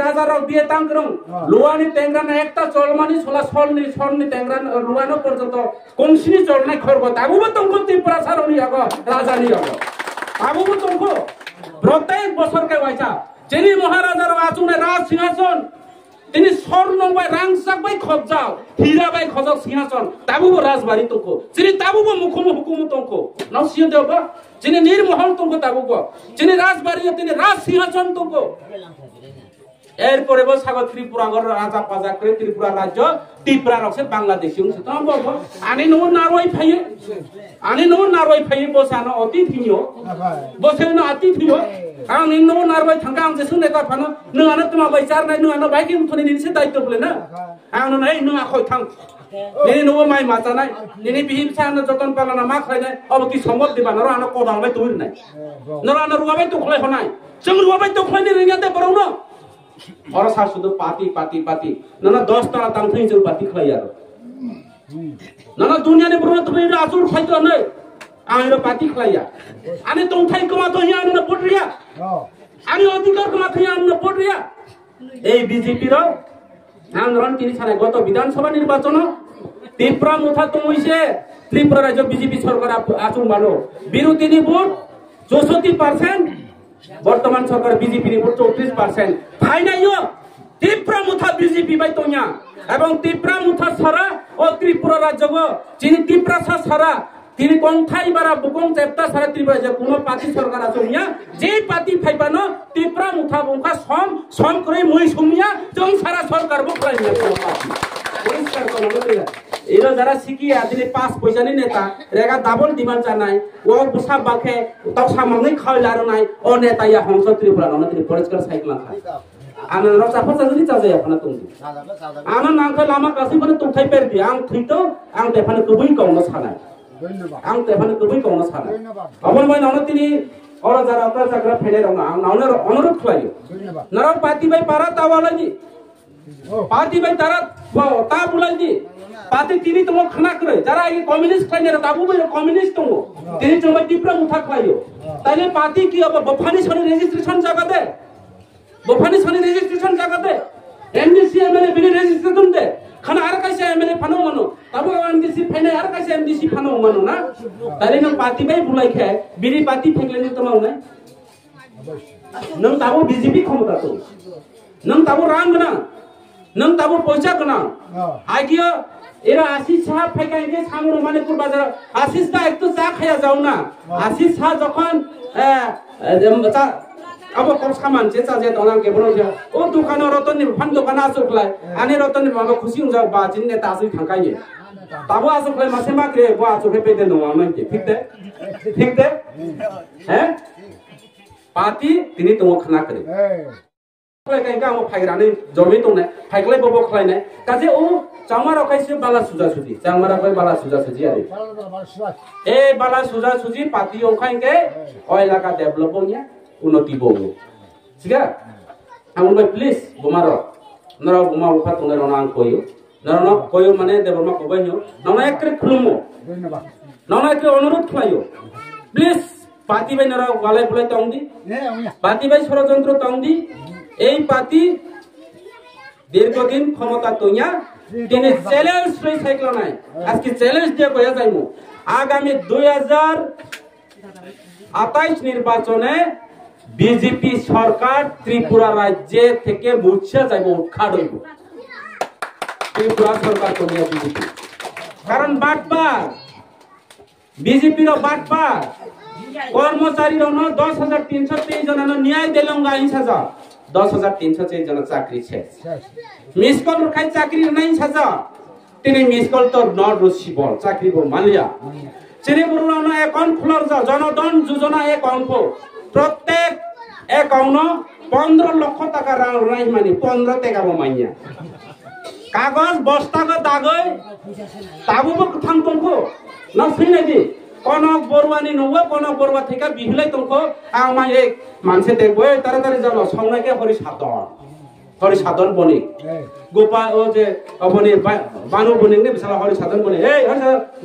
রাজারাও বিয়ে তাংক্রং লুয়ানি টেংরানা একটা চলমানি সোলা সলনি টেংরান লুয়ানো পর্যন্ত কংসিনি চলনাই খরব তাবুবো তংকো ত্রিপুরা সারনি আগো রাজানি আগো তাবুবো তংকো প্রত্যেক বছরকে ওয়াইছা যিনি মহারাজার আচুনে রাজ সিংহাসন তিনি স্বর্ণ বাই রাংসাক বাই খবজাও হীরা বাই খজাও সিংহাসন তাবুবো রাজবাড়ি তংকো যিনি তাবুবো মুখুম হুকুম তংকো নাও সিও দেবো যিনি নির্মহল তংকো তাবুবো যিনি রাজবাড়ি তিনি রাজ সিংহাসন তংকো এরপরে বো সাগর ত্রিপুরা গর রাজা পাজা করে ত্রিপুরা রাজ্য ত্রিপুরা রকছে বাংলাদেশি অংশ তো বলবো আনি নো নারওয়াই ফাইয়ে বসানো অতিথিও বসে না অতিথিও আং নিনো নারওয়াই থাঙ্গা আং যেসু নেতা ফানো নআনা তোমা বাইচার নাই নআনা বাইকি মুথনি নিছে দায়িত্ব বলে না আং নাই নো আখই থাং নিনি নো মাই মাতা নাই নিনি বিহিম সানা যতন পালানা মা খাই নাই অবকি সম্পদ দিবা নর আনা কদাল বাই তুই নাই নর আনা রুয়া বাই তো খলাই হনাই जों রুয়া বাই তো খলাই নি রিঙ্গাতে বরং না और सा शुद्ध पाती नना 10 ताला तांथै जों पाती खलाय आरो नना दुनिया ने ब्रह्म थै आसुर फाइतो नै आंरो पाती खलाया आने तंथै कमा तो हिया न पडरिया आनि अधिकार कमा थै आन पडरिया এই বিজেপি র আন্দোলন তিনি ছাড়া গত বিধানসভা নির্বাচন ত্রিপুরা মুথা তমইছে ত্রিপুরা রাজ্য বিজেপি সরকার আচুন বানো বিরোধী ভোট 64% বর্তমান সরকার বিজেপি নি 34% ফাইনাইও ত্রিপুরা মুথা বিজেপি বাই তোয়া এবং ত্রিপুরা মুথা সারা ও ত্রিপুরা রাজ্য যিনি ত্রিপুরা সারা তিনি কোনথাই বারা বুকং চেপ্তা সারা ত্রিপুরা যে কোন পার্টি সরকার আচমিয়া যে পার্টি ফাইবানো ত্রিপুরা মুথা বংকা সম করে মই সুমিয়া জং সারা সরকার বকলাই না পার্টি পরিষ্কার করলো এরা যারা শিখি আদিনে 5 পয়সানি নেতা রেগা ডাবল ডিমান্ড জানাই ও বুসা বাখে তক সামনে খাইলার নাই ও নেতা ইয়া হংস ত্রিপুরা নন তিনি পরিষ্কার সাইকেল খায় আনা রসা ফসা যদি চাজে আপনা তুমি আনা নাংখা লামা কাসি মানে তুথাই পের দি আং থুইতো আং তেফানে কবই কওনো সানাই ধন্যবাদ আং তেফানে কবই কওনো সানাই অবন ভাই নন তিনি ওরা যারা আপনার চাকরা ফেলে রং আং নাওনের অনুরোধ খাইও ধন্যবাদ নর পাতি ভাই পারা তাওয়ালাজি পাতি ভাই তারা তা বুলাজি পাতি তিনি তো খানা করে যারা এই কমিউনিস্ট খাইনে তাবু ভাই কমিউনিস্ট তো তিনি জমা ত্রিপুরা মুথা খাইও তাইলে পাতি কি হবে বফানি সনি রেজিস্ট্রেশন জায়গা দে বফানি সনি রেজিস্ট্রেশন জায়গা দে এমডিসি এমএলএ বিনি রেজিস্ট্রেশন দে খানা আর কাইছে এমএলএ ফানো মানো তাবু এমডিসি ফাইনে আর কাইছে এমডিসি ফানো মানো না তাইলে নং পাতি ভাই বুলাই খায় বিনি পাতি ফেকলে নি তোমাও না নং তাবু বিজেপি ক্ষমতা তো নং তাবু রাং না নং তাবু পয়সা না আইকিও এরা আশিস সাহেব ফাইকাইনে সামুর মানিকপুর বাজার আশিস দা একটু চা খাইয়া যাও না আশিস সাহেব যখন अब कौन मानसे चाजे दना के बनो जे ओ दुकान रतन नि फान दुकान आसुखलाय आने रतन नि माबा खुशी हुं जा बाजिन ने तासु थांखायो ताबो आसुखलाय मासे माग्रे बो आसुखे पेदे नवा मन के ठीक दे हैं पार्टी तिनि तो खाना करे खलाय काइका हम फाइराने जमी तोने फाइखलाय बबो खलायने काजे ओ चामा रखाइसे बाला सुजा सुजी चामा रखाय बाला सुजा सुजी आरो ए बाला सुजा सुजी पार्टी ओखाइके ओइला का डेभलप होनिया उन्नति बोगो ठीक है हम भाई प्लीज बुमारो नरा बुमा उफा तंगे रना आं कोयो नरा कोयो माने देबरमा कोबाइनो नना एकरे खुलुमो धन्यवाद नना एकरे अनुरोध खायो प्लीज पार्टी भाई नरा वाले बुलाई तंगदी पार्टी भाई षড়যন্ত্র तंगदी এই পার্টি দীর্ঘদিন ক্ষমতা তোয়া তিনি চ্যালেঞ্জ লই সাইক্লো নাই আজকে চ্যালেঞ্জ দিয়ে কইয়া যাইমু আগামী 2028 নির্বাচনে বিজেপি সরকার ত্রিপুরা রাজ্যে থেকে মুছে যাইব উৎখাট হইব ত্রিপুরা সরকার কোনিয়া বিজেপি কারণ বাটপার বিজেপির বাটপার কর্মচারীর 10,323 জন ন্যায় দেলঙ্গা ইনসাজা 10,323 জন চাকরি শেষ মিস কল খাই চাকরি নাই সাজা তিনি মিস কল তো নট রসিবল চাকরি গো মালিয়া চিনি বড়ুনা অ্যাকাউন্ট খোলার জনধন যোজনা অ্যাকাউন্ট প্রত্যেক অ্যাকাউন্ট 15 লক্ষ টাকা রাই মানে 15 টাকা মাইয়া কাগজ বস্তাগত দাগই তাবুব থাম তংকো না ফিনাইদি কনক বড়ুয়ানি নব কনক বড়ুয়া থেকে বিহলাই তংকো আমা এক মানসে দেখবো তাড়াতাড়ি যাও সামনাকে হরি সাধন বনি গোপা ও যে বনি বানু বনি নে বিশাল হরি সাধন বনি এই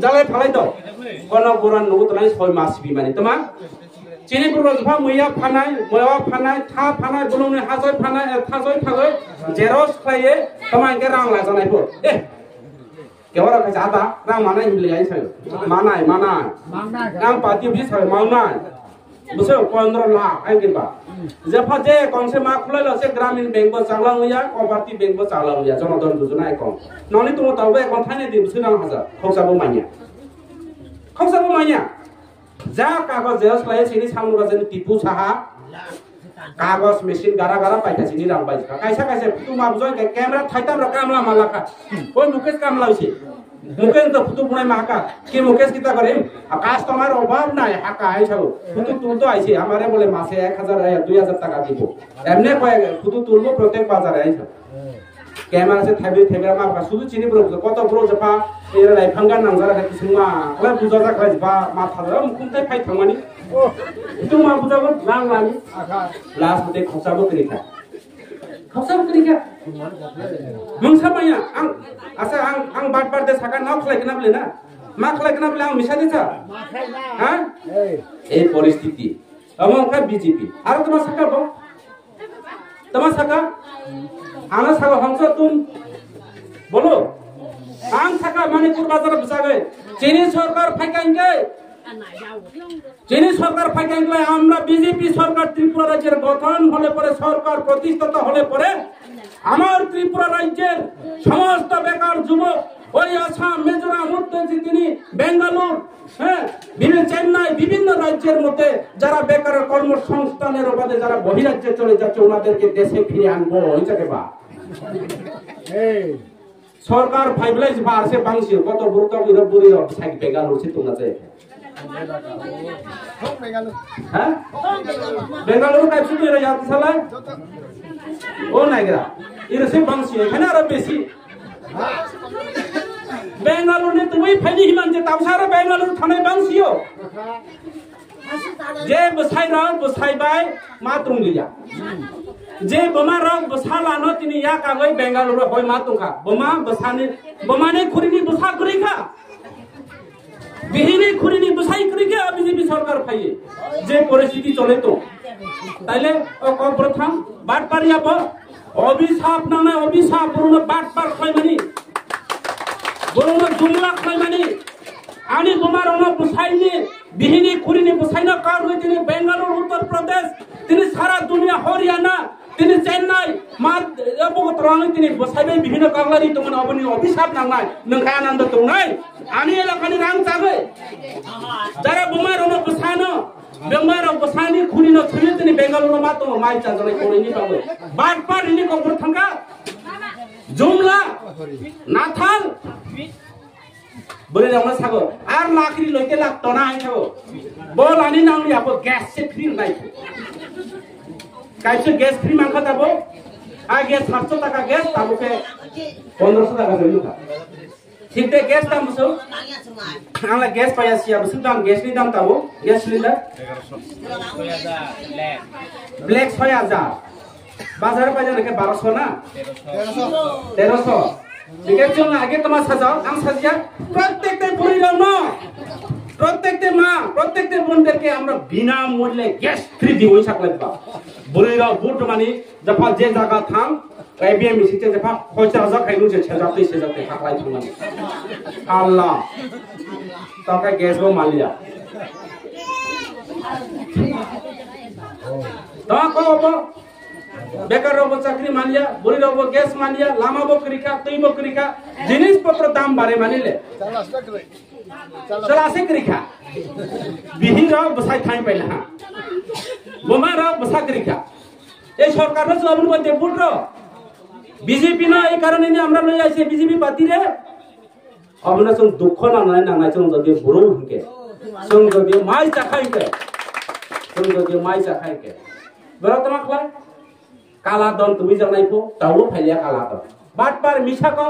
জালাই ফালাই দাও কনক বড়ুয়া নব তো নাই 6 মাস বি মানে তোমা চিনি পুরো জফা মইয়া ফানাই ময়া ফানাই থা ফানাই বলুন হাজয় ফানাই থাজয় থাগৈ জেরক্স খাইয়ে তোমাকে রাং লাজানাইবো এ কেওরা কাছে আদা রাং মানাই হিমলে আইছে মানাই রাং পাতি বিস হয় মানাই বুঝছো 15 লাখ আইগিবা জেফা যে কংসে মা খুলাইলো সে গ্রামীণ ব্যাংক চালাং হইয়া কোঅপারেটিভ ব্যাংক চালাং হইয়া জনধন যোজনা একাউন্ট ননি তুমি তাও একাউন্ট থাইনে দি বুঝছো রাং হাজার খৌসাবো মাইয়া যা কাগজ জেরক্স খাইয়ে চিনি সামুরা যেন টিপু সাহা কাগজ মেশিন গারা পাইকা চিনি রাং পাইকা কাইসা ফুটু মাবজয় ক্যামেরা থাইতাম রা কামলা মালাকা ওই মুকেশ কামলা হইছে মুকেশ তো ফুটু পুনাই মাকা কি মুকেশ কিতা করে কাস্টমার অভাব নাই হাকা আইছাও ফুটু তুলতো আইছে আমারে বলে মাসে 1000 2000 টাকা দিব এমনে কয় ফুটু তুলবো প্রত্যেক বাজারে আইছা ক্যামেরা সে থাইবে মা শুধু চিনি পুরো কত পুরো জপা এরা লাইফাঙ্গা নাংজারা কিসুমা কলা বুজা জাখা জপা মাথা ধরে মুকুমতাই phi থামানি itu mah buta buat lang lagi, las buat khosabo kerika, mengsamanya, ang bat desa kan nak kelak kenapa lena, mak kelak kenapa lena misal desa, ha? ପରିସ୍ଥିତି, among kan BJP, ada teman saka bang, teman saka, anak saka hangsa tum, bolo, ang saka Manipur bazar besar gay, Chinese सरकार फाइकाइंगे চিনি সরকার ফাইকাইলে আমরা BJP সরকার ত্রিপুরা রাজ্যের গঠন হলে পরে সরকার প্রতিষ্ঠিত হলে পরে আমার ত্রিপুরা রাজ্যের সমস্ত বেকার যুবক ওই আসাম মিজোরাম উত্তর তিনি বেঙ্গালুর বিভিন্ন চেন্নাই বিভিন্ন রাজ্যের মধ্যে যারা বেকার কর্মসংস্থানের অভাবে যারা বহিরাজ্যে চলে যাচ্ছে ওনাদেরকে দেশে ফিরে আনবো হিসাবে বা সরকার ফাইভলাইজ বা আসে বাংশি কত বুড়ো বুড়ি সাইড বেঙ্গালুর সে তোমরা যায় বেঙ্গালুরু কাজ শুধু এরা যাতে চালায় ও নাইগরা এরা সে বাংশি এখানে আরো বেশি বেঙ্গালুরু নে তুমি ফাইনি হিমান যে তাবসারা বেঙ্গালুরু থানায় বাংশিও যে বসাইবাই মা তুঙ্গিয়া যে বোমা রং বসালানো তিনি ইয়া কাগৈ বেঙ্গালুরু হয় মা তুঙ্গা বোমানে খুরিনি বসা করিখা বিহিনী খুরিনি বসাই করিকে বিজেপি সরকার পাইয়ে যে পরিস্থিতি চলে তো তাইলে প্রথম বাটপার যাব অভিশাপ নামে অভিশাপ বরুণ বাটপার খাইমানি বরুণ জুমলা খাইমানি আনি বোমার অন বসাইনি বিহিনী খুরিনি বসাইনা কার হয়ে তিনি বেঙ্গালুরু উত্তর প্রদেশ তিনি সারা দুনিয়া হরিয়ানা তিনি চেন্নাই মাত অবগত রানি তিনি বসাইবে বিভিন্ন কাগলারি তোমন অবনি অভিশাপ নাংনাই নংখায় আনন্দ তোংনাই আনি এলাকানি রাং চাবে যারা বোমার অন বসানো বেঙ্গার বসানি খুরিনো ছুনি তিনি বেঙ্গালুরু মা তো মাই চাজলাই কোরিনি পাবে বাটপার ইনি কবর থাকা জুমলা নাথাল বলে আমরা সাগো আর লাকড়ি লইতে লাগতো না আইছাবো বল আনি নাংলি আপো গ্যাস সে ফ্রি নাই কাইছে গ্যাস ফ্রি মাংখা যাবো আর গ্যাস 700 টাকা গ্যাস তাবুকে 1500 টাকা জমিটা ঠিক দে গ্যাস দাম বুঝো আমরা গ্যাস পাইয়াছি বুঝো দাম গ্যাস নি দাম তাবো গ্যাস সিলিন্ডার 1100 ব্ল্যাক 6000 বাজারে পাইয়া নাকি 1200 না 1300 দেখেছো না আগে তোমার সাজাও আম সাজিয়া প্রত্যেকটা পরিবার না প্রত্যেকটা মা প্রত্যেকটা বোনদেরকে আমরা বিনামূল্যে গ্যাস ফ্রি দিব ওই সাকলে বা বলিরা বুট মানে যখন যে জায়গা থাম আইবিএম মিছিতে যখন খরচা হাজার খাইলু যে ছেজাতে খাকলাই থামানি আল্লাহ তাকে গ্যাস গো মালিয়া তা কব বেকার রব চাকরি মানিয়া বলি রব গ্যাস মানিয়া লামা বকরিকা তুই বকরিকা জিনিসপত্র দাম বাড়ে মানিলে চলা আসে করিকা বিহি রাও বসাই ঠাই পাইলা বোমা রাও বসা করিকা এই সরকারের জবান মধ্যে বুটর বিজেপি না এই কারণে আমরা লই আইছি বিজেপি পার্টি রে আমরা সব দুঃখ নানাই সব যদি বড় হুকে সব যদি মাই চাখাইকে বড় তোমাক লাই কালা দল তুমি জানাইবো তাও ফাইলিয়া কালা দল বাটপার মিশাকো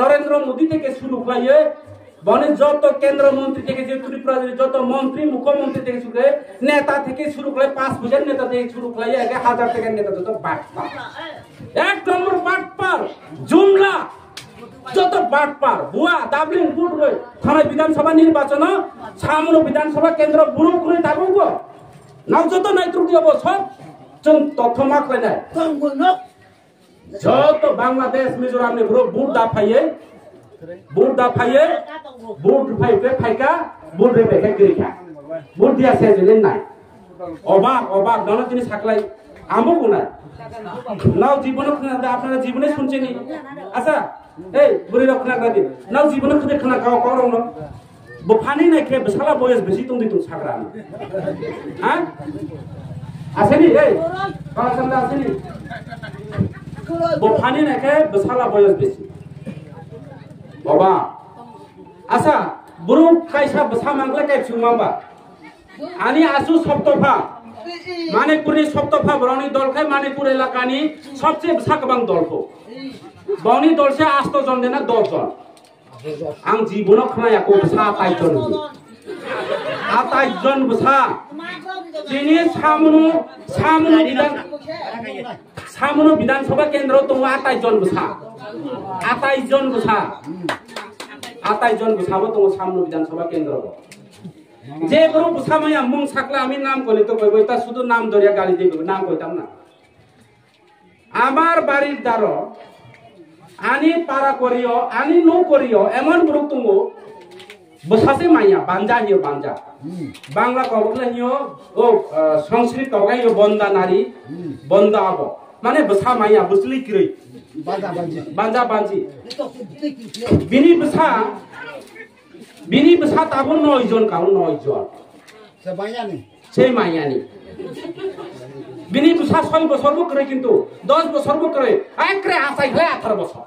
নরেন্দ্র মোদী থেকে শুরু হয়ে বনে যত কেন্দ্র মন্ত্রী থেকে যে ত্রিপুরা যত মন্ত্রী মুখ্যমন্ত্রী থেকে শুরু করে নেতা থেকে শুরু করে 5,000 নেতা থেকে শুরু করে 1000 টাকার নেতা যত বাটপার এক নম্বর বাটপার জুমলা যত বাটপার বুয়া দাবলিং বুট রই থানা বিধানসভা নির্বাচন সামনে বিধানসভা কেন্দ্র বুড়ো করে দাবুগো नाव जो तो नाइ त्रुटि अब सब जों तथ्यमा खालायनाय जो बांग्लादेश मिजोराम ने बुट दाफायो बुट फाइका बुट रे बेखे गिरिखा बुट दिया से जने नाय अबाक दाना जिनिस साखलाय आमो गुना नाव जीवन खोना आपनारा जीवने सुनछेनि आसा ए बुरि रखना गादि नाव जीवन खोदे खोना गाव गाव रंग बफानि नायखे बसाला बयस बेसि तुंदि तुं साग्रा हा आसेनि ए बाला सामदा आसेनि बफानि नायखे बसाला बयस बेसि बाबा आसा बुरु कायसा बसा मांगले काय सुमाबा आनी आसु सप्तफा मानिकपुरनि सप्तफा बरौनी दलखाय मानिकपुर एलाकानि सबसे बसा गोबां दलखौ बावनि दलसे 8 जन देना 10 जन आं जीवनाव खोनायाखै बसा 28 जन बसा दिनै सामुनु विधानसभा केन्द्र दङ 28 जन बसा 28 जन बसा 28 जन बसाबो दङ सामुनु विधानसभा केन्द्र जे बरो बसामाया मुं साकला आमी नाम कइले तो कइबो ता शुधु नाम दरिया गाली दिबो नाम कइताम ना आमार बाড়ির दारो आनी पारा करियो आनी नो करियो एमन बरो तुंगो बसासे माया बांजा हियो बांजा बांग्ला कबले हियो ओ संस्कृत कबगा हियो बंदा नारी बंदा आबो माने बसा माया बसली किरै बांजा बांजी बिनी बसा ताबो 9 जन काउ 9 जन से मायानि बिनी बसा 6 बছরबो करे किन्तु 10 बছরबो करे एकरे आसाइखले 18 बছর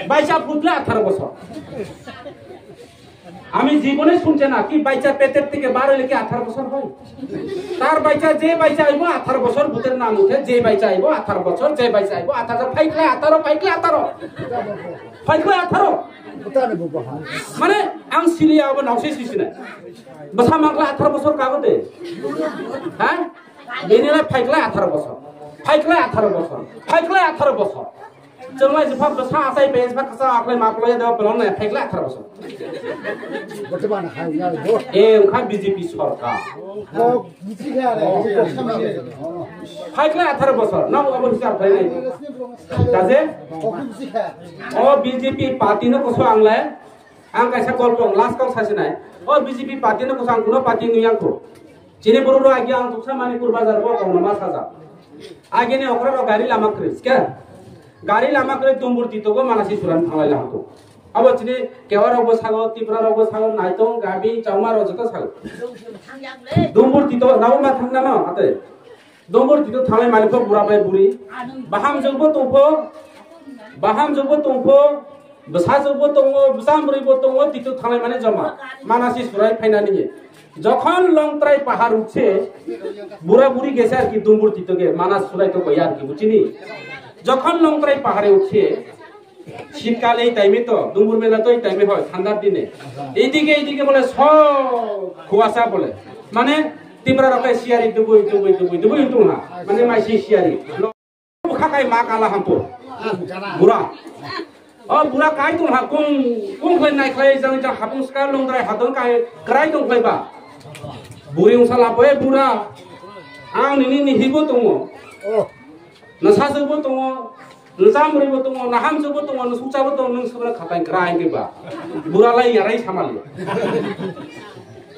বাইচা ফুটলে 18 বছর আমি জীবনে শুনছে না কি বাইচা পেটের থেকে বার হইলে কি 18 বছর হয় তার বাইচা যে বাইচা আইবো 18 বছর ভূতের নাম উঠে যে বাইচা আইবো 18 বছর যে বাইচা আইবো 18 ফাইকলে 18 ফাইকলে 18 মানে আং সিরিয়া আবার নাওসে সিসিনা বসা মাংলা 18 বছর কাগো দে হ্যাঁ বেনিলা ফাইকলে 18 বছর ফাইকলে 18 বছর ফাইকলে 18 বছর जोंलाय जफा बसा आसाय बेस बा कसा आखले माखले द पलन ने फाइकला 18 बছর बर्तमान हाय ए ओखा बीजेपी सरकार ओ बिसिखा आरो फाइकला 18 बছর ना अब हिसाब फाइ नै दाजे ओ बीजेपी पार्टी न कसो आंलाय आं कायसा गल्प लास्ट काउ सासिनाय ओ बीजेपी पार्टी न कसो आं कुनो पार्टी नुयाखौ जिने बररो आगे आं तुसा मानिपुर बाजार बो गावनो मा साजा आगे ने ओकरा गाड़ी लामा क्रिस के गाड़ी लामा करे तुमबुर तितोगो मानासि सुरान थांलाय लांतो अब चिने केवारावबो सागो तिप्रारावबो सागो नायतों गाबि चावमारो जतो सागो दुमबुर तितो नाव मा थांना न आते दुमबुर तितो थांलाय मालिको बुराबाय बुरि बाहाम जोंबो तंफो बसा जोंबो तंगो बसामरिबो तंगो तितो थांलाय माने जमा मानासि सुराय फाइनानि যখন লংত্রাই পাহাড় উঠছে বুড়া বুড়ি গেছে আর কি দুমবুর তিতোগে মানাস সুরাই তো কই আর কি বুঝিনি যখন লংত্রাই পাহাড়ে উঠছে শীতকালে এই টাইমে তো দুমবুর মেলা তো এই টাইমে হয় ঠান্ডার দিনে এইদিকে বলে সব কুয়াশা বলে মানে তিমরা রকাই শিয়ারি দুবই তো না মানে মাইসি শিয়ারি খাকাই মা কালা হাম্পো বুড়া ओ बुरा काय दं हा कुं खै नायख्लाय जों हापुंसका लंद्राय हादन काय ग्राय दं खैबा बुरि उसाला बे बुरा आं निनि हिबो दङ नसाजोबो दङ नजामरिबो दङ नाहामजोबो दङ नसुचाबो दङ नों सबरा खाताय ग्राय गैबा बुरालाय याराय सामालि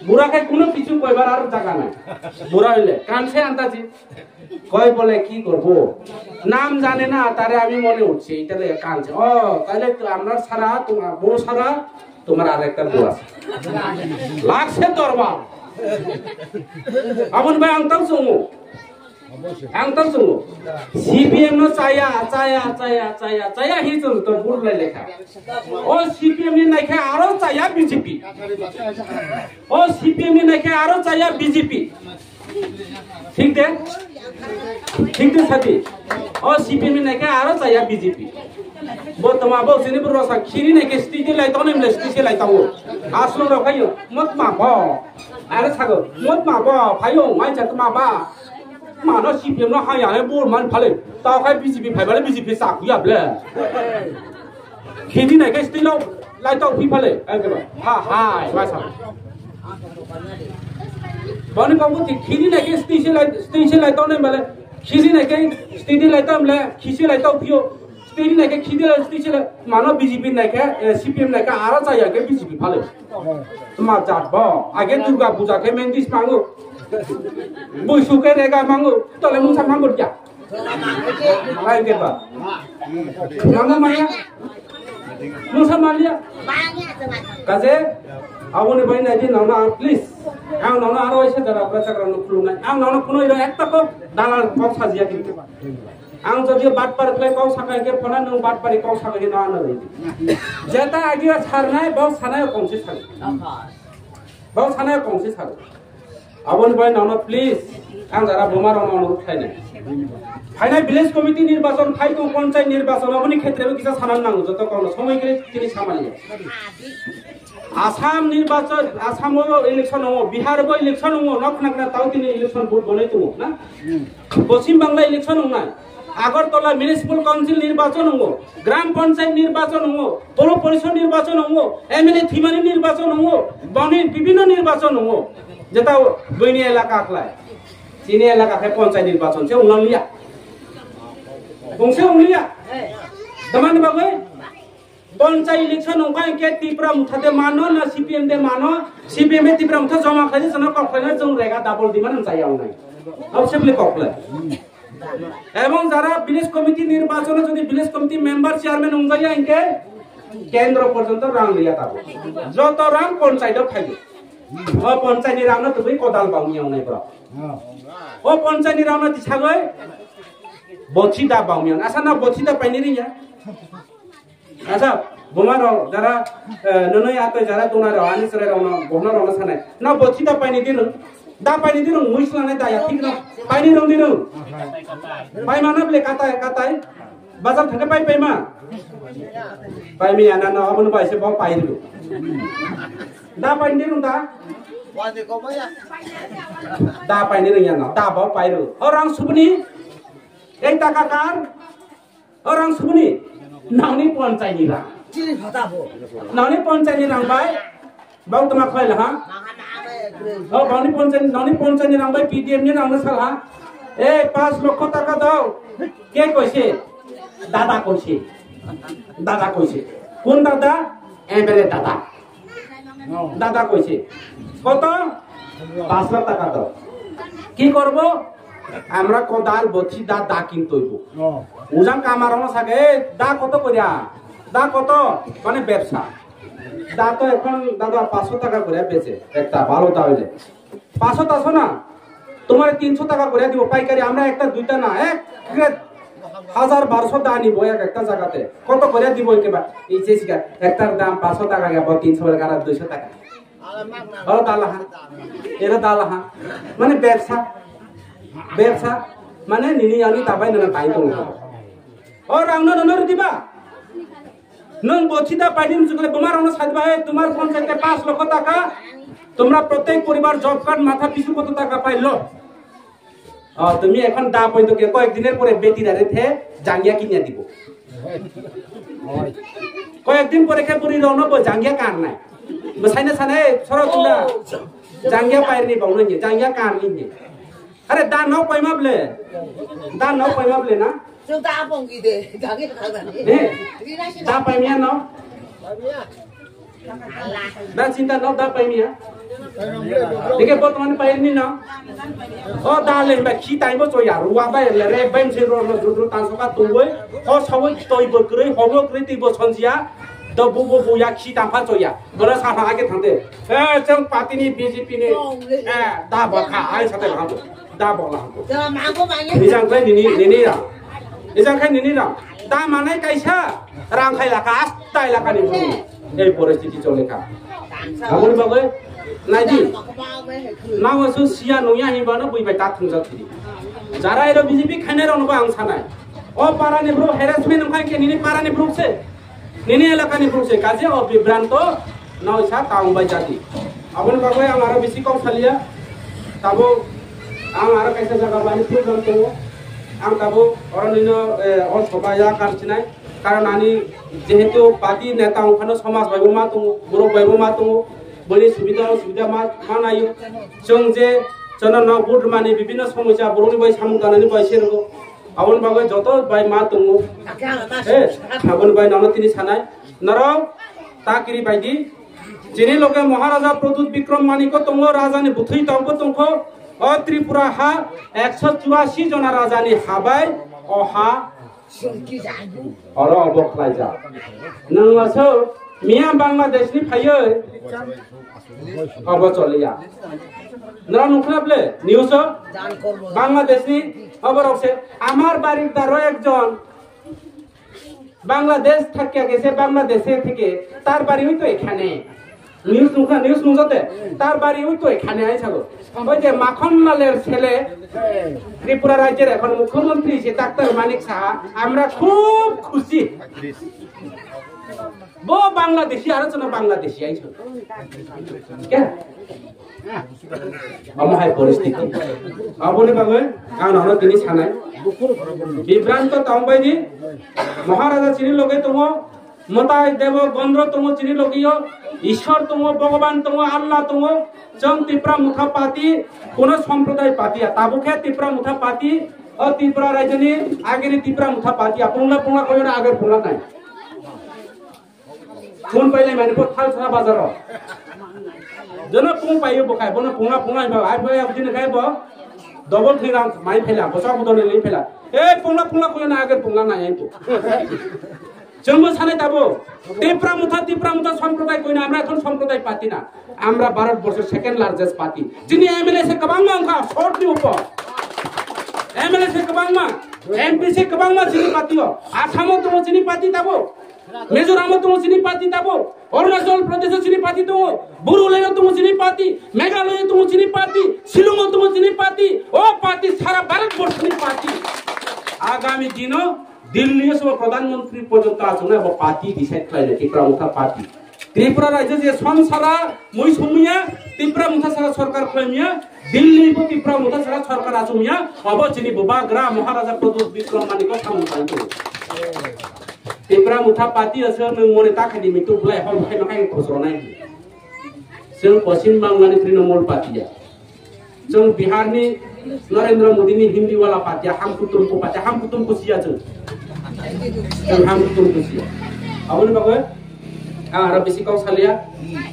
बुरा काय कोनो কিছু কইবার আর জায়গা নাই বুরা হইলে কানছে আন্দাজি কয় বলে কি করব নাম জানে না তারে আমি মনে উঠছে এটালে কানছে ও তাহলে তো আমরা সারা তোমার বউ সারা তোমার আরেকটা বউ আছে লাগছে দরবার আমন ভাই আনতাম সুমু সিপিএম নো চায়া হি তো বুরলাই লেখা ও সিপিএম নি নাইখে আরো চায়া বিজেপি ও সিপিএম নি নাইখে আরো চায়া বিজেপি ঠিক দে সাথী ও সিপিএম নি নাইখে আরো চায়া বিজেপি বো তোমা বো সিনি বড় সা খিরি নাইখে স্টিতে লাইতাও নেমলে স্টিতে লাইতাও আসলো রখাইও মত মা ব আরে ছাগো মত মা ব ফাইও মাইছা তোমা বা मानो सीपीएम ना हाया है बोल मान फाले ताऊ काय बीजेपी फाइबाले बीजेपी साकुयाबले खेती नहीं के स्टिलो लाइट आउट फाले हा हाय वासा bani babu ti khidi na ke station lai to ne male khidi na ke station lai to male khisi lai to phio station na ke khidi lai station mano BJP na ke CPM na ke ara cha ya ke BJP phale ma jat ba age durga puja ke mendis mangu busu ke rega mangu tole musa mangu ja malai ke ba mangu maya musa malia kaze awone bai na din nauna please ang nauna aro ise dara prachakran khulunga ang nauna kuno iro ekta ko dalal kok sajia kintu ang jodi bat par kle kau sakai ke phona nung bat pari kau sakai na na rei jeta agia charnai bau sanai kongse chhar bau sanai kongse chhar awone bai nauna please ang jara bomar nauna khai na final village committee নির্বাচন খাইতো পঞ্চায়েত নির্বাচন আপনি ক্ষেত্রে কিছু সানান নাও যত কোন সময় করে তিনি সামালিয়া আসাম নির্বাচন আসামও ইলেকশন হবো বিহারও ইলেকশন হবো নকনাকনা তাও তিনি ইলেকশন ভোট বনাইতো না পশ্চিম বাংলা ইলেকশন হবো না আগরতলা মিউনিসিপাল কাউন্সিল নির্বাচন হবো গ্রাম পঞ্চায়েত নির্বাচন হবো পৌর পরিষদ নির্বাচন হবো এমএলএ থিমানি নির্বাচন হবো বনের বিভিন্ন নির্বাচন হবো যেটা বইনি এলাকা আখলায় চিনি এলাকায় পঞ্চায়েত নির্বাচন সে উনালিয়া गंसे उंगलिया दमान बाबे पंचायत इलेक्शन उनका के तिप्रा मुठाते मानो ना सीपीएम दे मानो सीपीएम में तिप्रा मुठा जमा खाजे जना कखलाय जों रेगा डाबल दिमान जाया उनाय अबसेबले कखलाय एवं যারা ভিলেজ কমিটি নির্বাচনে যদি ভিলেজ কমিটি মেম্বার চেয়ারম্যান উঙ্গাইয়া ইনকে কেন্দ্র পর্যন্ত রাং লিয়া তাবো যত রাং পঞ্চায়েত খাইবে ও পঞ্চায়েত রাং না তুই কোদাল বাউনি উনাই বড় ও পঞ্চায়েত রাং না দিছাগয় বছিদা বাউমিয়ান আচ্ছা না বছিদা পাইনি রিয়া আচ্ছা বোমার যারা ননই আতে যারা তোনার আনি সরে রওনা গহনা রওনা সানে না বছিদা পাইনি দিন দা পাইনি দিন মুইসলানে দায়া ঠিক না পাইনি রং দিন পাই মানা বলে কাতায় বাজার থেকে পাইমা পাইমি আনা না অবন পাইছে ব পাইরু দা পাইনি দিন দা পাইনি রিয়া না দা ব পাইরু orang subni एक ताकाकार orang subni नावनी पंचायत नि रा नावनी पंचायत नि रां बाय बाउ तमा खैला हा नावनी पंचायत नि रां बाय पीडीएम नि रां साला ए 5 লক্ষ টাকা দাও কে কইছে দাদা কইছে কোন দাদা এমএলএ দাদা কইছে কত 5 লাখ টাকা দাও কি করব আমরা কোদাল বছি দা কিনতে হইব উজান কামারনো থাকে দা কত করিয়া দা কত মানে ব্যবসা দা তো এখন দাদা 500 টাকা করে বেচে একটা ভালো দা হইলে 500 আসো না তোমার 300 টাকা করে দিব পাইকারি আমরা একটা দুইটা না এক 1000-1200 দা নিব একটা জায়গাতে কত করে দিব একেবারে এই যে একটার দাম 500 টাকা গেল 300 টাকা আর 200 টাকা ও দালাহা এরা দালাহা মানে ব্যবসা মানে নিনি আনি তাবাই না তাই তো और रावनो ननर दिबा नन बचिदा पाइदिम जुगले बमार रावनो सादबा है তোমার পঞ্চায়েতে 5 লক্ষ টাকা তোমরা প্রত্যেক পরিবার জব কার্ড মাথা পিছু কত টাকা পাইলো তুমি এখন দা পয়তো কে কয়েক দিনের পরে বেটিরা রেথে জাঙ্গিয়া কিনিয়া দিব কয়েকদিন পরে কে পুরি রাवनो জাঙ্গিয়া কার নাই বসাইনা সানে সর তোমরা জাঙ্গিয়া পাইরনি বাউনো নি জাঙ্গিয়া কার নি अरे दा नौ पैमा बले ना जो दा पंगी दे जागे खादा ने दा पैमिया नौ दा चिंता नौ दा पैमिया देखे बर्तमान पाइनी ना ओ दा ले बा खी ताइबो चया रुवा बा रे बेम से रो दुदु तासका तुबो ओ सबै तोइबो ग्रै हबो ग्रै तिबो सनजिया द बुबो बुया खी ताफा चया बरा साफा आगे थांदे ए जों पार्टीनि बीजेपी नि ए दा बखा आइ साथे भाबो दा बोला हमको निजांखाय निनि रा दा माने कायसा रांखाय लाखा आस्ताय लाखा नि এই পরিস্থিতি চলে কা আমনি বাগে নাইদি নাওসু সিয়া নয়া হিবানো বইবাই তা থুंजाथि যারা এর বিজেপি খানে রনবা আং সানায় ও পারানি ব্রো হ্যারাসমেন্ট ওখানে কে নিনি পারানি ব্রুকছে নিনি এলাকানি ব্রুকছে কাজে ও বিভ্রান্ত নয়সা তাওবাই জাতি আমনি বাগে আমার বেশি কম সালিয়া তাবো आं आरो कायसा जागा बानि प्रग्राम दङ आं दाबो अरनिनो अल सभाया कानसिनाय कारण आनि जेहेतु पार्टी नेता ओंखानो समाज बायबो मा दङ बर' बायबो मा दङ बनि सुबिदा मा नायो जों जे चना ना बुट माने विभिन्न समस्या बरनि बाय सामु दानानि बाय सेरगो आवन बागै जत बाय मा दङो ए आवन बाय नानो तिनि सानाय नराव ताकिरि बायदि जिनि लगे महाराजा प्रदूत विक्रम मानिको दङ राजानि बुथै दावबो दंखो अ त्रिपुरा हा 184 जना राजानि हाबाय अहा अर अबख्लायजा नङासो मिया बांलादेशनि फायो अब चलिया नरा नुखलाबले निउस बांलादेशनि अबरसे আমার বাড়ির দ্বারা একজন বাংলাদেশ থাকিয়া গেছে বাংলাদেশে থেকে তার বাড়ি হইতো এখানে নিউজ নুজতে তার বাড়ি হইতো এখানে আইছালো ওই যে মাখনলালের ছেলে ত্রিপুরা রাজ্যের এখন মুখ্যমন্ত্রী সে ডাক্তার মানিক সাহা আমরা খুব খুশি वो बांग्लादेशी आलोचना बांग्लादेशी आई क्या अमहाय परिस्थिति अबनि बागै आं नहर दिनि सानाय बिभ्रांत तांबायदि महाराजा चिनि लगे दङ मताय देव गन्द्र दङ चिनि लगियो ईश्वर दङ भगवान दङ आल्लाह दङ जों त्रिपुरा मुथा पार्टी कोन सम्प्रदाय पार्टी ताबुखे त्रिपुरा मुथा पार्टी अ त्रिपुरा राज्यनि आगेनि त्रिपुरा मुथा पार्टी पुंला पुंला कयना आगे पुंला नाय फोन पहले मैंने को थाल छरा बाजार जना पुंग पाइयो बखाय बना पुंगा पुंगा आइ भाई अब दिन खाय ब डबल थैरा माइ फैला बसा बुदने ले फैला ए पुंगा पुंगा कोइ ना आगे पुंगा ना आइ तो जोंबो सानै दाबो त्रिपुरा मुथा सम्प्रदाय कोइना আমরা এখন সম্প্রদায় পার্টি না আমরা ভারতবর্ষের সেকেন্ড লার্জেস্ট পার্টি যিনি এমএলএ সে কবাংমা अंखा শর্টনি উপর एमएलए से कबांगमा एमपी से कबांगमा चिनी पार्टी हो आसाम तो चिनी पार्टी दाबो मिजोराम तो चिनी पार्टी दाबो अरुणाचल प्रदेश चिनी पार्टी तो बुरुलेन तो चिनी पार्टी मेघालय तो चिनी पार्टी शिलंग तो चिनी पार्टी ओ पार्टी सारा भारतवर्ष चिनी पार्टी आगामी दिनों दिल्ली सब प्रधानमंत्री पर्यंत आसने वो पार्टी डिसाइड खालायनो त्रिपुरा मुथा पार्टी त्रिपुरा राज्य जे संसारा मुई समिया त्रिपुरा मुथा सारा सरकार खालायमिया दिल्ली को त्रिपुरा मुथा सारा सरकार आसमिया अब चिनी बुबाग्रा महाराजा प्रदूत विक्रम मानिको सामु पाइतो त्रिपुरा मुथा पार्टी असो नों मने ताखानि मिटु बुलाय हम खाय माखाय खसरनाय जों पश्चिम बांलानि तृणमूल पार्टीया जों बिहारनि नरेंद्र मोदीनि हिंदी वाला पार्टीया हम कुटुम कुसिया जों हम कुटुम कुसिया आबनि बागै आरो बेसि काउ सालिया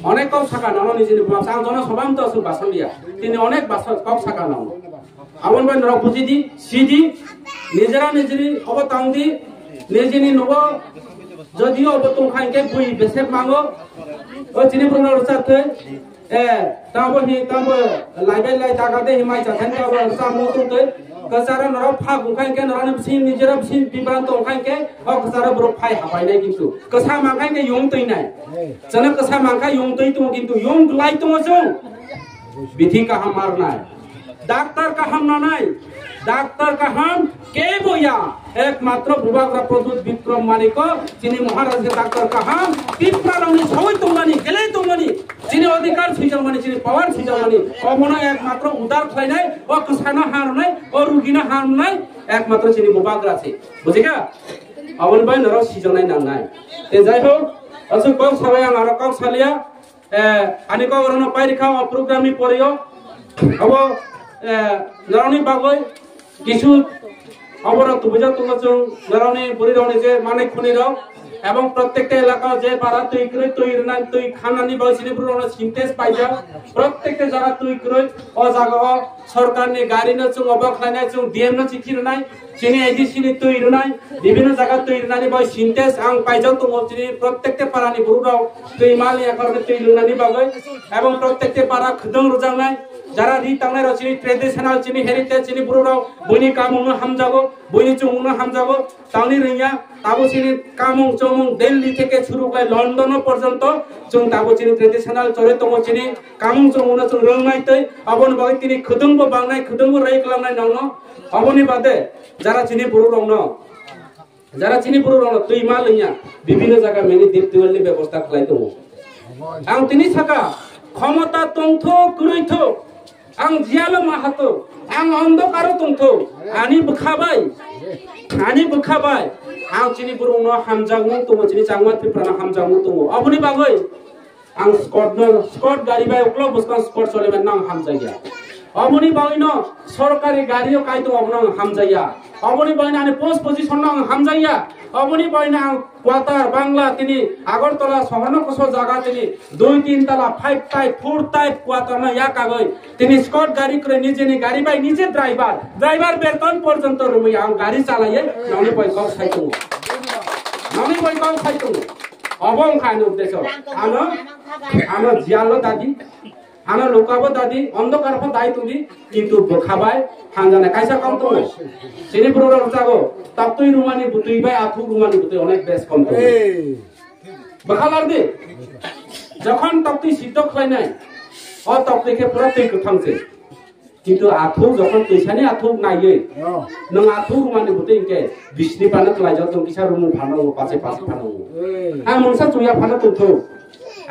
अनेक काउ साका नानो निजिनि बुआ सां जन सबाम तो असु बासन दिया तिनि अनेक बासन काउ साका नानो आबन बाय नर बुजिदि सिदि निजरा निजिनि अब तांदि निजिनि नबो जदियो अब तुम खाइके बुइ बेसे मांगो ओ चिनि पुरनो रसाथे ए ताबो लाइबे लाई तागादे हिमाय जाथान ताबो सामो तुते कसारा नर फा गुखाइके नरनि बिसि निजरा बिसि बिबान तो खाइके ओ कसारा ब्रो फाइ हाबायनाय किन्तु कसा मांखाइके यं तैनाय जने कसा मांखा यं तै तो किन्तु यं लाई तो जों बिथि का हम मारनाय डाक्टर का हम नानाय डाक्टर का हम के बोया एकमात्र बुबाग्रा प्रदूत विक्रम मानिको चिनी महाराज डाक्टर का हम त्रिपुरा रावनि सबै दंगानि गेले दंगानि चिनी अधिकार सिजावनि चिनी पावर सिजावनि अबनो एकमात्र उदार खायनाय ओ कसाना हारनाय ओ रुगिना हारनाय एकमात्र चिनी बुबाग्रा छे बुझिका अबन बाय नर सिजावनाय नांनाय ते जाय हो असु कौ सबाय आं आरो कौ सालिया आनि कौ रनो पाइरिखा प्रोग्रामनि परियो अब नरनि बागै किछु अवरत बुझा तुम नरनि बुरी रवनि जे माने खुनि राव एवं प्रत्येकटा एलाका जे पारा तैक्रै तैरना तै खानानि बासिनि बुरनो सिनटेज पाइजा प्रत्येकटा जागा तैक्रै अ जागा सरकारनि गारिनो जों अबखलायनाय जों डीएम न चिखिरनाय चिनि आइडिसिनि तैरनाय विभिन्न जागा तैरनानि बाय सिनटेज आं पाइजा दङ चिनि प्रत्येकटा पारानि बुरुराव दैमालि आकारनि तैरनानि बागै एवं प्रत्येकटा पारा खदं रुजांनाय যারা রি তাंनाय रचिनि ट्रेडिशनल चिनि हेरिटेज चिनि बुरुराव बयनि कामुनो हामजागो बयनि चमुनो हामजागो तांनि रिया ताबो चिनि कामुं चमुं दिल्ली থেকে শুরু করে লন্ডন পর্যন্ত जों ताबो चिनि ट्रेडिशनल चरे दङ चिनि कामुं चमुनो जों रोंनाय तै अबन बागै तिनि खदंबो बांनाय खदंबो राय खालामनाय नावनो अबनि बादे যারা चिनि बुरुरावनो दैमा लैया विभिन्न जायगा मेनि दिपटिवेलनि व्यवस्था खालाय दङ आं तिनि साका क्षमता दंथो गुरैथो आं जियालो माहातो आं अंधकारो दंथो आनि बुखाबाय आं चिनि बुरुनो हामजागमु दङ चिनि जांमा त्रिपुराना हामजागमु दङ अबनि बागै आं स्कट गारि बाय अक्ल बसका स्कट चलेबाय नां हामजाया অবনি বাইন সরকারি গাড়িও কাইতো অবনং হামজাইয়া অবনি বাইন আনে পোস্ট পজিশন নং হামজাইয়া অবনি বাইন কোয়াটার বাংলা তিনি আগরতলা শহরনকশ জায়গা তিনি 2-3 তলা 5 টাইপ 4 টাইপ কোয়াটার না ইয়া কাগই তিনি স্কট গাড়ি করে নিজে গাড়ি বাই নিজে ড্রাইভার বেতন পর্যন্ত রুমি গাড়ি চালাইয়ে ননি পয়সা খাইতো ননি পয়সা খাইতো অবং খাইনো উদ্দেশ্য আনো জিয়ালো দাদি আনা লোকাবো দাদি অন্ধকার দায় তুলি কিন্তু খাবাই হাঙ্গানে কাইসা কম তো চিনি পুরো জাগো তাপ তুই রুমানি বুতুই বাই আথু রুমানি বুতুই অনেক বেশ কম তো বখালার দে যখন তাপ তুই সিদ্ধ খাই নাই ও তাপ দেখে পুরো তুই থামছে কিন্তু আথু যখন পয়সানি আথু নাইয়ে নং আথু রুমানি বুতুই ইনকে বিষ্ণি পানা তলাই যাও তুমি কিসা রুমু ফানো পাছে ফানো আ মনসা চুইয়া ফানো তো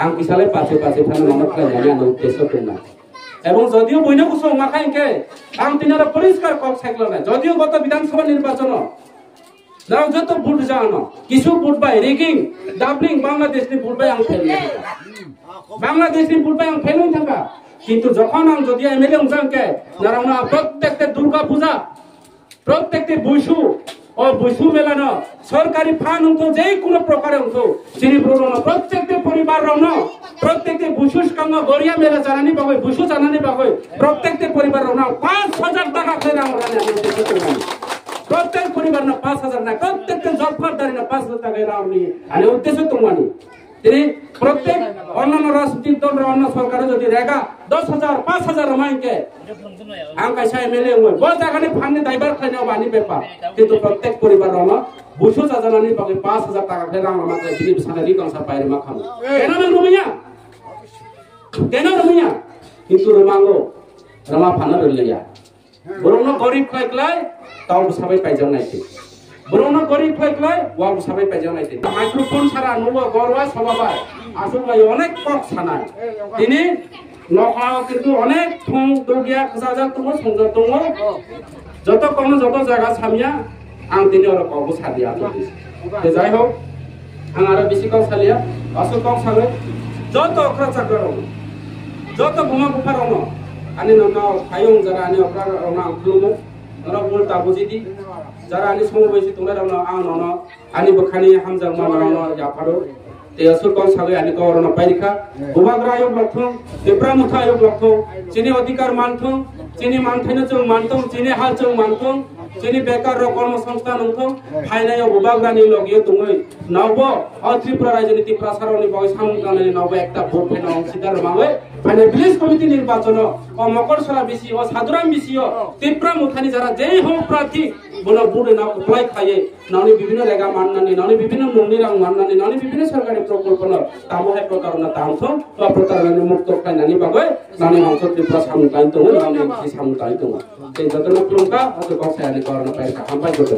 আং কিসালে পাছে ফানো নামক জানি আনো উদ্দেশ্য তোমরা এবং যদিও বইনা কুসো মাখাইকে আং তিনারা পরিষ্কার কক সাইক্ল না যদিও গত বিধানসভা নির্বাচন যাও যত ভোট জানো কিছু ভোট বাই রেগিং ডাবলিং বাংলাদেশনি ভোট বাই আং ফেল বাংলাদেশনি ভোট বাই আং ফেল থাকা কিন্তু যখন আং যদি এমএলএ উজাংকে যারা প্রত্যেকটা দুর্গা পূজা প্রত্যেকটা বৈশু ও বৈশু মেলানো সরকারি ফান্ড অংশ যে কোনো প্রকারে অংশ চিনি প্রবণ প্রত্যেকটা পরিবার রন প্রত্যেকটা বৈশুষ কাঙ্গ গড়িয়া মেলা জানানি পাবে বৈশু জানানি পাবে প্রত্যেকটা পরিবার রন 5,000 টাকা ফেরা আমরা প্রত্যেক পরিবার না 5,000 না প্রত্যেকটা জবকারদারি না 5,000 টাকা এরা আমি আনে উদ্দেশ্য তোমানি তিনি প্রত্যেক অন্যান্য রাজনৈতিক দল অন্য সরকারে যদি রেগা 10,000 5,000 রমাইকে আং কাইসা এমএলএ মই বল জাগানে ফান্ডে দাইবার খাইনা বানি ব্যাপার কিন্তু প্রত্যেক পরিবার রন বুঝো জানানি পাবে 5,000 টাকা ফেরা আমরা মাত্র দিনে সালারি কনসা পাইরে মাখাম কেন রুমিয়া কিন্তু রমাঙ্গো রমা ফানা রলিয়া বরং গরিব খাইকলাই তাও সবাই পাইজাও নাইতে বরং গরিব খাইকলাই ওয়া সবাই পাইজাও নাইতে মাইক্রোফোন ছাড়া নব গরওয়া সবাবা আসলে অনেক কক ছানায় তিনি নখাও কিন্তু অনেক থং দগিয়া খসাজাক দङ সংযোগ দङ যত কোন যত জায়গা সামিয়া আং তিনি ওর কব সাদিয়া তে যাই হোক আং আর বেশি কক সালিয়া আসল কক সালে যত অকরা চাকর যত ঘুমা বুফার রং আনি নন ফায়ং যারা আনি অকরা রং খুলুমো ওরা বলতা বুঝিদি যারা আনি সমবয়সী তোমরা রং আং নন আনি বখানি হামজাং মান রং জাফারো te asur kong sagai ani korona pairikha bubagra ayok lokthong tepra mutha ayok lokthong chini adhikar manthong chini manthaina chung manthong chini hal chung manthong chini bekar ro কর্মসংস্থান অংথং ফাইনায় bubagra ni logio tungoi nawbo Tripura rajniti prasaroni boy samungkane nawbo ekta vote ফেনা অংশীদার মাগে ফাইনা village committee নির্বাচন ও মকরসরা বেশি ও সাদরাম বেশি ও ত্রিপুরা মুথানি যারা যেই হোক প্রার্থী বলো বুড়ে না প্লাই খাইয়ে নানি বিভিন্ন জায়গা মাননানি নানি বিভিন্ন মন্দিরাং মাননানি নানি বিভিন্ন সরকারি প্রকল্প তামহে প্রতারণা তাংথ বা প্রতারণা মুক্ত কাইনানি বাগে নানি অংশ ত্রিপুরা সামুকাইন তো নানি সামুকাইন তো এই যতন ক্লঙ্কা অত কক্সায়ানি করণ পাই হাম্পাই করতে